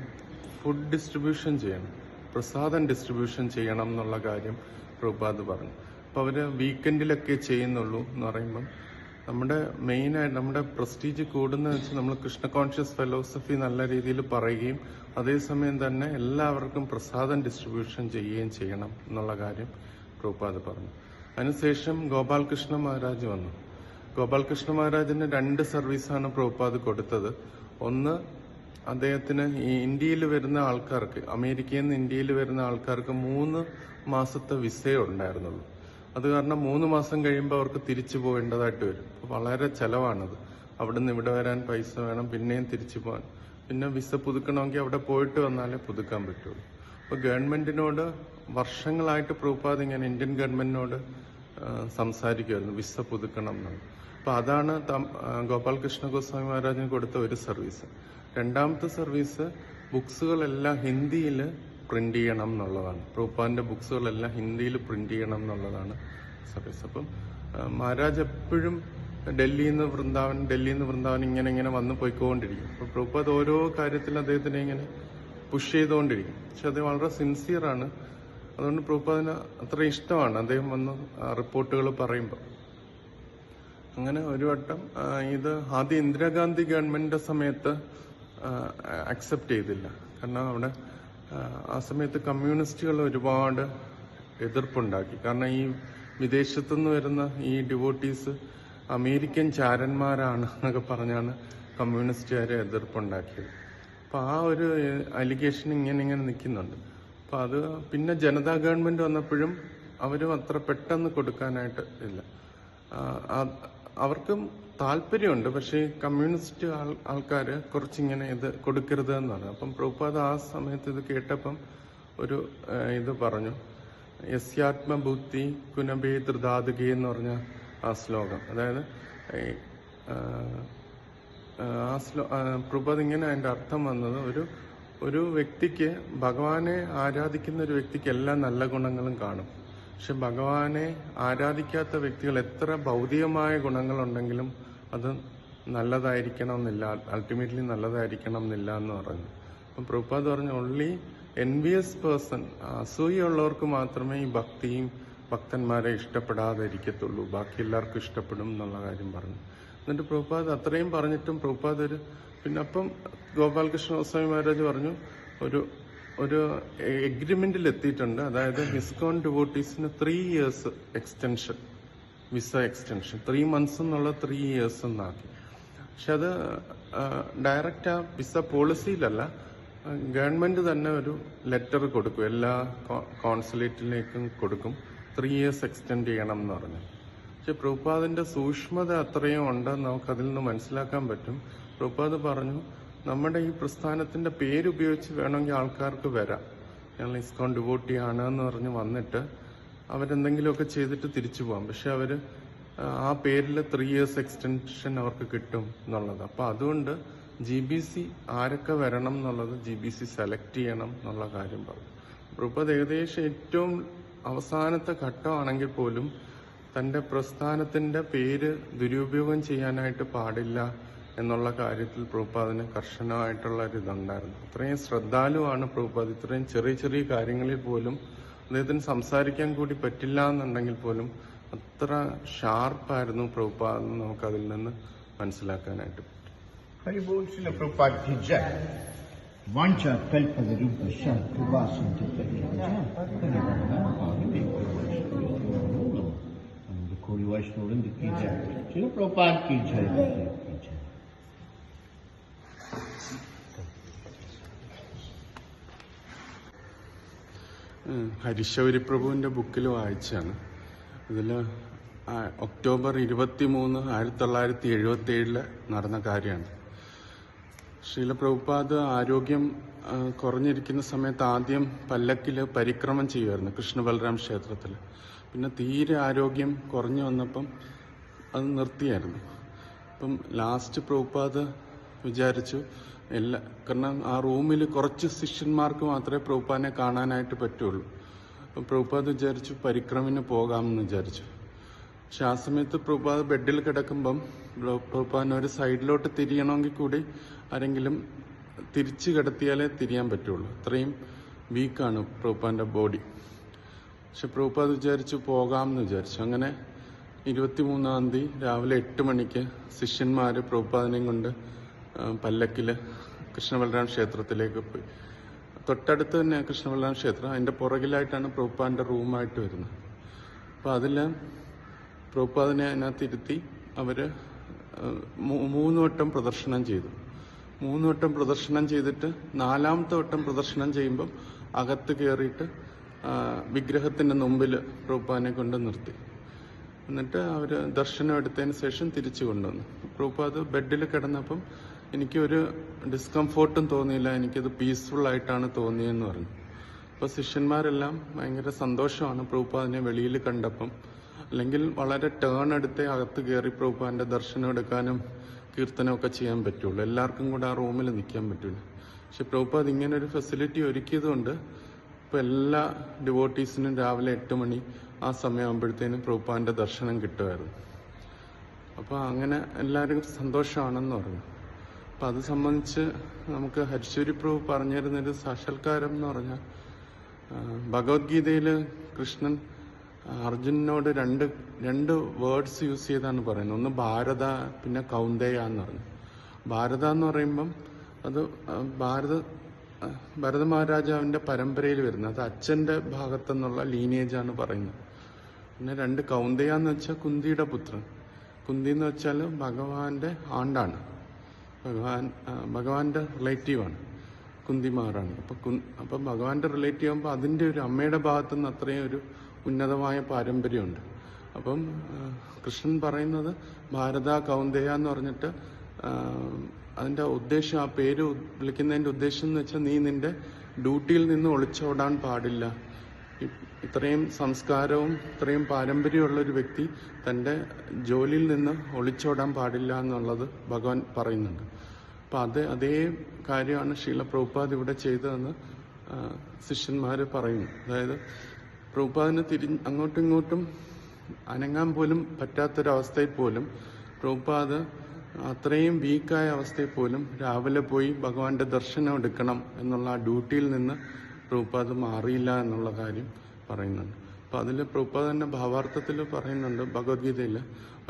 ഫുഡ് ഡിസ്ട്രിബ്യൂഷൻ ചെയ്യണം, പ്രസാദം ഡിസ്ട്രിബ്യൂഷൻ ചെയ്യണം എന്നുള്ള കാര്യം പ്രഭുപാദ് പറഞ്ഞു. അപ്പൊ അവര് വീക്കെൻഡിലൊക്കെ ചെയ്യുന്നുള്ളൂ എന്ന് പറയുമ്പം നമ്മുടെ മെയിനായിട്ട് നമ്മുടെ പ്രസ്റ്റീജ് കൂടുന്ന വെച്ചാൽ നമ്മൾ കൃഷ്ണ കോൺഷ്യസ് ഫിലോസഫി നല്ല രീതിയിൽ പറയുകയും അതേസമയം തന്നെ എല്ലാവർക്കും പ്രസാദം ഡിസ്ട്രിബ്യൂഷൻ ചെയ്യുകയും ചെയ്യണം എന്നുള്ള കാര്യം പ്രഭുപാദ് പറഞ്ഞു. അതിനുശേഷം ഗോപാൽകൃഷ്ണ മഹാരാജ് വന്നു. ഗോപാൽകൃഷ്ണ മഹാരാജിന് 2 സർവീസാണ് പ്രഭുപാദ് കൊടുത്തത്. ഒന്ന്, അദ്ദേഹത്തിന് ഈ ഇന്ത്യയിൽ വരുന്ന ആൾക്കാർക്ക്, അമേരിക്കയിൽ നിന്ന് ഇന്ത്യയിൽ വരുന്ന ആൾക്കാർക്ക് 3 മാസത്തെ വിസയേ ഉണ്ടായിരുന്നുള്ളൂ. അത് കാരണം 3 മാസം കഴിയുമ്പോൾ അവർക്ക് തിരിച്ചു പോകേണ്ടതായിട്ട് വരും. വളരെ ചെലവാണത്. അവിടെ നിന്ന് ഇവിടെ വരാൻ പൈസ വേണം, പിന്നെയും തിരിച്ചു പോകാൻ. പിന്നെ വിസ പുതുക്കണമെങ്കിൽ അവിടെ പോയിട്ട് വന്നാലേ പുതുക്കാൻ പറ്റുള്ളൂ. അപ്പോൾ ഗവൺമെന്റിനോട് വർഷങ്ങളായിട്ട് പ്രഭുപാദ് ഇങ്ങനെ ഇന്ത്യൻ ഗവൺമെന്റിനോട് സംസാരിക്കുമായിരുന്നു വിസ പുതുക്കണം എന്നുള്ളത്. അപ്പോൾ അതാണ് ഗോപാൽകൃഷ്ണ ഗോസ്വാമി മഹാരാജിന് കൊടുത്ത ഒരു സർവീസ്. 2ാമത്തെ സർവീസ് ബുക്സുകളെല്ലാം ഹിന്ദിയിൽ പ്രിന്റ് ചെയ്യണം എന്നുള്ളതാണ്. പ്രഭുപാദിന്റെ ബുക്സുകളെല്ലാം ഹിന്ദിയിൽ പ്രിന്റ് ചെയ്യണം എന്നുള്ളതാണ് സർവീസ്. അപ്പം മഹാരാജ് എപ്പോഴും ഡൽഹിയിൽ നിന്ന് വൃന്ദാവൻ ഇങ്ങനെ വന്ന് പോയിക്കൊണ്ടിരിക്കും. അപ്പൊ പ്രഭുപാദ് ഓരോ കാര്യത്തിൽ അദ്ദേഹത്തിനെ ഇങ്ങനെ പുഷ് ചെയ്തുകൊണ്ടിരിക്കും. പക്ഷെ അത് വളരെ സിൻസിയറാണ്. അതുകൊണ്ട് പ്രഭുപാദിന് അത്ര ഇഷ്ടമാണ് അദ്ദേഹം വന്ന് റിപ്പോർട്ടുകൾ പറയുമ്പോൾ. അങ്ങനെ ഒരു വട്ടം ഇത് ആദ്യം ഇന്ദിരാഗാന്ധി ഗവൺമെന്റിന്റെ സമയത്ത് അക്സെപ്റ്റ് ചെയ്തില്ല. കാരണം അവിടെ ആ സമയത്ത് കമ്മ്യൂണിസ്റ്റുകൾ ഒരുപാട് എതിർപ്പുണ്ടാക്കി. കാരണം ഈ വിദേശത്തുനിന്ന് വരുന്ന ഈ ഡിവോട്ടീസ് അമേരിക്കൻ ചാരന്മാരാണ് എന്നൊക്കെ പറഞ്ഞാണ് കമ്മ്യൂണിസ്റ്റുകാരെ എതിർപ്പുണ്ടാക്കിയത്. അപ്പൊ ആ ഒരു അലിഗേഷൻ ഇങ്ങനെ നിൽക്കുന്നുണ്ട്. അപ്പൊ അത് പിന്നെ ജനതാ ഗവൺമെന്റ് വന്നപ്പോഴും അവരും അത്ര പെട്ടെന്ന് കൊടുക്കാനായിട്ട് ഇല്ല. അവർക്കും താല്പര്യമുണ്ട്, പക്ഷേ കമ്മ്യൂണിസ്റ്റ് ആൾക്കാര് കുറച്ചിങ്ങനെ ഇത് കൊടുക്കരുത് എന്ന് പറഞ്ഞു. അപ്പം പ്രഭുപാദ് ആ സമയത്ത് ഇത് കേട്ടപ്പം ഒരു ഇത് പറഞ്ഞു, യസ്യാത്മബുദ്ധി കുനബേ ധൃതാതുകേ എന്ന് പറഞ്ഞ ആ ശ്ലോകം. അതായത് പ്രഭുപാദ് ഇങ്ങനെ അതിന്റെ അർത്ഥം വന്നത്, ഒരു വ്യക്തിക്ക്, ഭഗവാനെ ആരാധിക്കുന്ന ഒരു വ്യക്തിക്ക് എല്ലാ നല്ല ഗുണങ്ങളും കാണും. പക്ഷെ ഭഗവാനെ ആരാധിക്കാത്ത വ്യക്തികൾ എത്ര ഭൗതികമായ ഗുണങ്ങളുണ്ടെങ്കിലും അത് നല്ലതായിരിക്കണം എന്നില്ല, അൾട്ടിമേറ്റ്ലി നല്ലതായിരിക്കണം എന്നില്ല എന്ന് പറഞ്ഞു. അപ്പം പ്രഭുപാദ് പറഞ്ഞു, ഓൺലി എൻവിയസ് പേഴ്സൺ, അസൂയുള്ളവർക്ക് മാത്രമേ ഈ ഭക്തന്മാരെ ഇഷ്ടപ്പെടാതെ ഇരിക്കത്തുള്ളൂ, ബാക്കി എല്ലാവർക്കും ഇഷ്ടപ്പെടും എന്നുള്ള കാര്യം പറഞ്ഞു. എന്നിട്ട് പ്രഭുപാദ് അത്രയും പറഞ്ഞിട്ടും പ്രഭുപാദ് പിന്നെ അപ്പം ഗോപാൽകൃഷ്ണ ഗോസ്വാമി മഹാരാജ് പറഞ്ഞു, ഒരു എഗ്രിമെന്റിൽ എത്തിയിട്ടുണ്ട്. അതായത് ഇസ്കോൺ ഡിവോട്ടീസിന് 3 years extension, visa extension, 3 months എന്നുള്ള 3 years എന്നാക്കി. പക്ഷെ അത് ഡയറക്റ്റ് ആ വിസ പോളിസിയിലല്ല, ഗവൺമെന്റ് തന്നെ ഒരു ലെറ്റർ കൊടുക്കും, എല്ലാ കോൺസുലേറ്റിലേക്കും കൊടുക്കും, 3 years എക്സ്റ്റെൻഡ് ചെയ്യണം എന്ന് പറഞ്ഞു. പക്ഷെ പ്രഭുപാദിന്റെ സൂക്ഷ്മത അത്രയും ഉണ്ടെന്ന് നമുക്ക് അതിൽ നിന്ന് മനസ്സിലാക്കാൻ പറ്റും. പ്രഭുപാദ് പറഞ്ഞു, നമ്മുടെ ഈ പ്രസ്ഥാനത്തിന്റെ പേരുപയോഗിച്ച് വേണമെങ്കിൽ ആൾക്കാർക്ക് വരാം, ഞങ്ങൾ ഇസ്കോൺ ഡിവോട്ടി ആണ് എന്ന് പറഞ്ഞ് വന്നിട്ട് അവരെന്തെങ്കിലുമൊക്കെ ചെയ്തിട്ട് തിരിച്ചു പോകാം. പക്ഷെ അവര് ആ പേരിൽ 3 years എക്സ്റ്റൻഷൻ അവർക്ക് കിട്ടും എന്നുള്ളത്. അപ്പൊ അതുകൊണ്ട് GBC ആരൊക്കെ വരണം എന്നുള്ളത് GBC സെലക്ട് ചെയ്യണം എന്നുള്ള കാര്യം പറഞ്ഞു. പ്രഭുപാദ് ഏകദേശം ഏറ്റവും അവസാനത്തെ ഘട്ടമാണെങ്കിൽ പോലും തന്റെ പ്രസ്ഥാനത്തിന്റെ പേര് ദുരുപയോഗം ചെയ്യാനായിട്ട് പാടില്ല എന്നുള്ള കാര്യത്തിൽ പ്രഭുപാദിന് കർശനമായിട്ടുള്ള ഒരു ഇതുണ്ടായിരുന്നു. അത്രയും ശ്രദ്ധാലുവാണ് പ്രഭുപാദ്. ഇത്രയും ചെറിയ കാര്യങ്ങളിൽ പോലും അദ്ദേഹത്തിന് സംസാരിക്കാൻ കൂടി പറ്റില്ല എന്നുണ്ടെങ്കിൽ പോലും അത്ര ഷാർപ്പായിരുന്നു പ്രഭുപാദ് എന്ന് നമുക്ക് അതിൽ നിന്ന് മനസ്സിലാക്കാനായിട്ട് പറ്റും. Haribol Srila Prabhupada ki jai. Vancha kalpada rupa shah prabhasanti kalpada jai. कोई वैष्णव की जय, श्रील प्रभुपाद की जय, गुरुदेव की जय। ഹരിശൗരി പ്രഭുവിൻ്റെ ബുക്കിൽ വായിച്ചാണ്. ഇതിൽ ഒക്ടോബർ 23, 1977 നടന്ന കാര്യമാണ്. ശ്രീല പ്രഭുപാദ് ആരോഗ്യം കുറഞ്ഞിരിക്കുന്ന സമയത്ത് ആദ്യം പല്ലക്കിൽ പരിക്രമം ചെയ്യുമായിരുന്നു കൃഷ്ണബലറാം ക്ഷേത്രത്തിൽ. പിന്നെ തീരെ ആരോഗ്യം കുറഞ്ഞു വന്നപ്പം അത് നിർത്തിയായിരുന്നു. അപ്പം ലാസ്റ്റ് പ്രഭുപാദ് വിചാരിച്ചു കാരണം ആ റൂമിൽ കുറച്ച് ശിഷ്യന്മാർക്ക് മാത്രമേ പ്രഭുപാദിനെ കാണാനായിട്ട് പറ്റുള്ളൂ. അപ്പം പ്രഭുപാദ് വിചാരിച്ചു പരിക്രമിന് പോകാമെന്ന് വിചാരിച്ചു. പക്ഷെ ആ സമയത്ത് പ്രഭുപാദ് ബെഡിൽ കിടക്കുമ്പം പ്രഭുപാദിനെ ഒരു സൈഡിലോട്ട് തിരിയണമെങ്കിൽ കൂടി ആരെങ്കിലും തിരിച്ചു കിടത്തിയാലേ തിരിയാൻ പറ്റുള്ളൂ. അത്രയും വീക്കാണ് പ്രഭുപാദിൻ്റെ ബോഡി. പക്ഷെ പ്രഭുപാദ് വിചാരിച്ചു പോകാമെന്ന് വിചാരിച്ചു. അങ്ങനെ 23-ാം തീയതി രാവിലെ 8 മണിക്ക് ശിഷ്യന്മാർ പ്രഭുപാദിനെയും കൊണ്ട് പല്ലക്കിൽ കൃഷ്ണബലറാം ക്ഷേത്രത്തിലേക്ക് പോയി. തൊട്ടടുത്ത് തന്നെ കൃഷ്ണബലറാം ക്ഷേത്രം, അതിൻ്റെ പുറകിലായിട്ടാണ് പ്രഭുപാദിൻ്റെ റൂമായിട്ട് വരുന്നത്. അപ്പോൾ അതിൽ പ്രഭുപാദിനെ അതിനകത്തിരുത്തി അവർ 3 വട്ടം പ്രദർശനം ചെയ്തു. 3 വട്ടം പ്രദർശനം ചെയ്തിട്ട് 4-ാമത്തെ വട്ടം പ്രദർശനം ചെയ്യുമ്പം അകത്ത് കയറിയിട്ട് വിഗ്രഹത്തിൻ്റെ മുമ്പിൽ പ്രഭുപാദിനെ കൊണ്ട് നിർത്തി. എന്നിട്ട് അവർ ദർശനം എടുത്തതിന് ശേഷം തിരിച്ചു കൊണ്ടുവന്നു. പ്രഭുപാദ് ബെഡിൽ കിടന്നപ്പം എനിക്കൊരു ഡിസ്കംഫോർട്ടും തോന്നിയില്ല, എനിക്കത് പീസ്ഫുൾ ആയിട്ടാണ് തോന്നിയെന്ന് പറഞ്ഞു. അപ്പോൾ ശിഷ്യന്മാരെല്ലാം ഭയങ്കര സന്തോഷമാണ് പ്രഭുപാദിനെ വെളിയിൽ കണ്ടപ്പം. അല്ലെങ്കിൽ വളരെ ടേൺ എടുത്തേ അകത്ത് കയറി പ്രഭുപാദിൻ്റെ ദർശനം എടുക്കാനും കീർത്തനമൊക്കെ ചെയ്യാൻ പറ്റുള്ളൂ. എല്ലാവർക്കും കൂടെ ആ റൂമിൽ നിൽക്കാൻ പറ്റില്ല. പക്ഷെ പ്രഭുപാദ് ഇങ്ങനെ ഒരു ഫെസിലിറ്റി ഒരുക്കിയതുകൊണ്ട് ഇപ്പോൾ എല്ലാ ഡിവോട്ടീസിനും രാവിലെ 8 മണി ആ സമയമാകുമ്പോഴത്തേനും പ്രഭുപാദിൻ്റെ ദർശനം കിട്ടുമായിരുന്നു. അപ്പോൾ അങ്ങനെ എല്ലാവരും സന്തോഷമാണെന്ന് പറഞ്ഞു. അപ്പം അത് സംബന്ധിച്ച് നമുക്ക് ഹരിശൗരി പ്രഭു പറഞ്ഞു തരുന്നൊരു സാക്ഷാത്കാരം എന്ന് പറഞ്ഞാൽ, ഭഗവത്ഗീതയിൽ കൃഷ്ണൻ അർജുനനോട് രണ്ട് വേർഡ്സ് യൂസ് ചെയ്താണ് പറയുന്നത്. ഒന്ന് ഭാരത, പിന്നെ കൗന്ദേയ എന്ന് പറഞ്ഞു. ഭാരത എന്ന് പറയുമ്പം അത് ഭരത മഹാരാജാവിൻ്റെ പരമ്പരയിൽ വരുന്നത്, അത് അച്ഛൻ്റെ ഭാഗത്തുനിന്നുള്ള ലീനേജാണ് പറയുന്നത്. പിന്നെ 2 കൗന്ദേയ എന്ന് വെച്ചാൽ കുന്തിയുടെ പുത്രൻ. കുന്തി എന്ന് വെച്ചാൽ ഭഗവാന്റെ ആണ്ടാണ്, ഭഗവാന്റെ റിലേറ്റീവാണ്, കുന്തിമാറാണ്. അപ്പം ഭഗവാന്റെ റിലേറ്റീവ് ആകുമ്പോൾ അതിൻ്റെ ഒരു അമ്മയുടെ ഭാഗത്തുനിന്ന് അത്രയും ഒരു ഉന്നതമായ പാരമ്പര്യമുണ്ട്. അപ്പം കൃഷ്ണൻ പറയുന്നത് ഭാരത കൗന്ദേയ എന്ന് പറഞ്ഞിട്ട് അതിൻ്റെ ഉദ്ദേശം, ആ പേര് വിളിക്കുന്നതിൻ്റെ ഉദ്ദേശം എന്ന് വെച്ചാൽ നീ നിന്റെ ഡ്യൂട്ടിയിൽ നിന്ന് ഒളിച്ചോടാൻ പാടില്ല. ഇത്രയും സംസ്കാരവും ഇത്രയും പാരമ്പര്യമുള്ള ഒരു വ്യക്തി തൻ്റെ ജോലിയിൽ നിന്ന് ഒളിച്ചോടാൻ പാടില്ല എന്നുള്ളത് ഭഗവാൻ പറയുന്നുണ്ട്. അപ്പം അതേ കാര്യമാണ് ശ്രീല പ്രഭുപാദ് ഇവിടെ ചെയ്തതെന്ന് ശിഷ്യന്മാർ പറയുന്നു. അതായത് പ്രഭുപാദിന് അങ്ങോട്ടും ഇങ്ങോട്ടും അനങ്ങാൻ പോലും പറ്റാത്തൊരവസ്ഥയിൽ പോലും പ്രഭുപാദ് അത്രയും വീക്കായ അവസ്ഥയിൽ പോലും രാവിലെ പോയി ഭഗവാന്റെ ദർശനം എടുക്കണം എന്നുള്ള ആ ഡ്യൂട്ടിയിൽ നിന്ന് പ്രഭുപാദ് മാറിയില്ല എന്നുള്ള കാര്യം പറയുന്നുണ്ട്. അപ്പം അതിൽ പ്രഭുപാദ് തന്നെ ഭാവാർത്ഥത്തിൽ പറയുന്നുണ്ട് ഭഗവത്ഗീതയിൽ,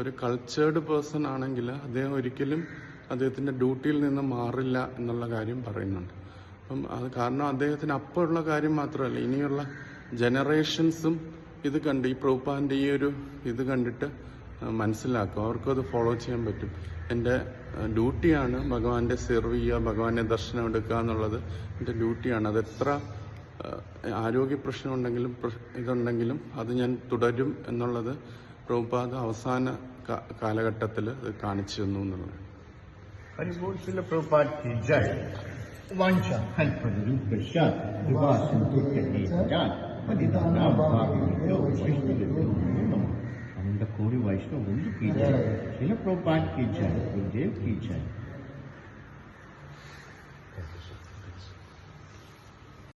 ഒരു കൾച്ചേർഡ് പേഴ്സൺ ആണെങ്കിൽ അദ്ദേഹം ഒരിക്കലും അദ്ദേഹത്തിൻ്റെ ഡ്യൂട്ടിയിൽ നിന്ന് മാറില്ല എന്നുള്ള കാര്യം പറയുന്നുണ്ട്. അപ്പം അത് കാരണം അദ്ദേഹത്തിന് അപ്പോഴുള്ള കാര്യം മാത്രമല്ല, ഇനിയുള്ള ജനറേഷൻസും ഇത് കണ്ട് ഈ പ്രഭുപാദിൻ്റെ ഈ ഒരു ഇത് കണ്ടിട്ട് മനസ്സിലാക്കും, അവർക്കും അത് ഫോളോ ചെയ്യാൻ പറ്റും. എൻ്റെ ഡ്യൂട്ടിയാണ് ഭഗവാന്റെ സെർവ് ചെയ്യുക, ഭഗവാന്റെ ദർശനം എടുക്കുക എന്നുള്ളത് എൻ്റെ ഡ്യൂട്ടിയാണ്. അതെത്ര ആരോഗ്യ പ്രശ്നമുണ്ടെങ്കിലും ഇതുണ്ടെങ്കിലും അത് ഞാൻ തുടരും എന്നുള്ളത് പ്രഭുപാദ് അവസാന കാലഘട്ടത്തിൽ അത് കാണിച്ചു തന്നു എന്നുള്ളത്. हरिबोल श्रील प्रभुपाद की जय। वांछा कल्पतरुं पश्चात् विवाह संतुष्ट जात पतितानां भागवतो वैष्णवेभ्यो नमो नमः। अनंत कोटि वैष्णव वृंद की जय। श्रील प्रभुपाद की जय, गुरुदेव की जय।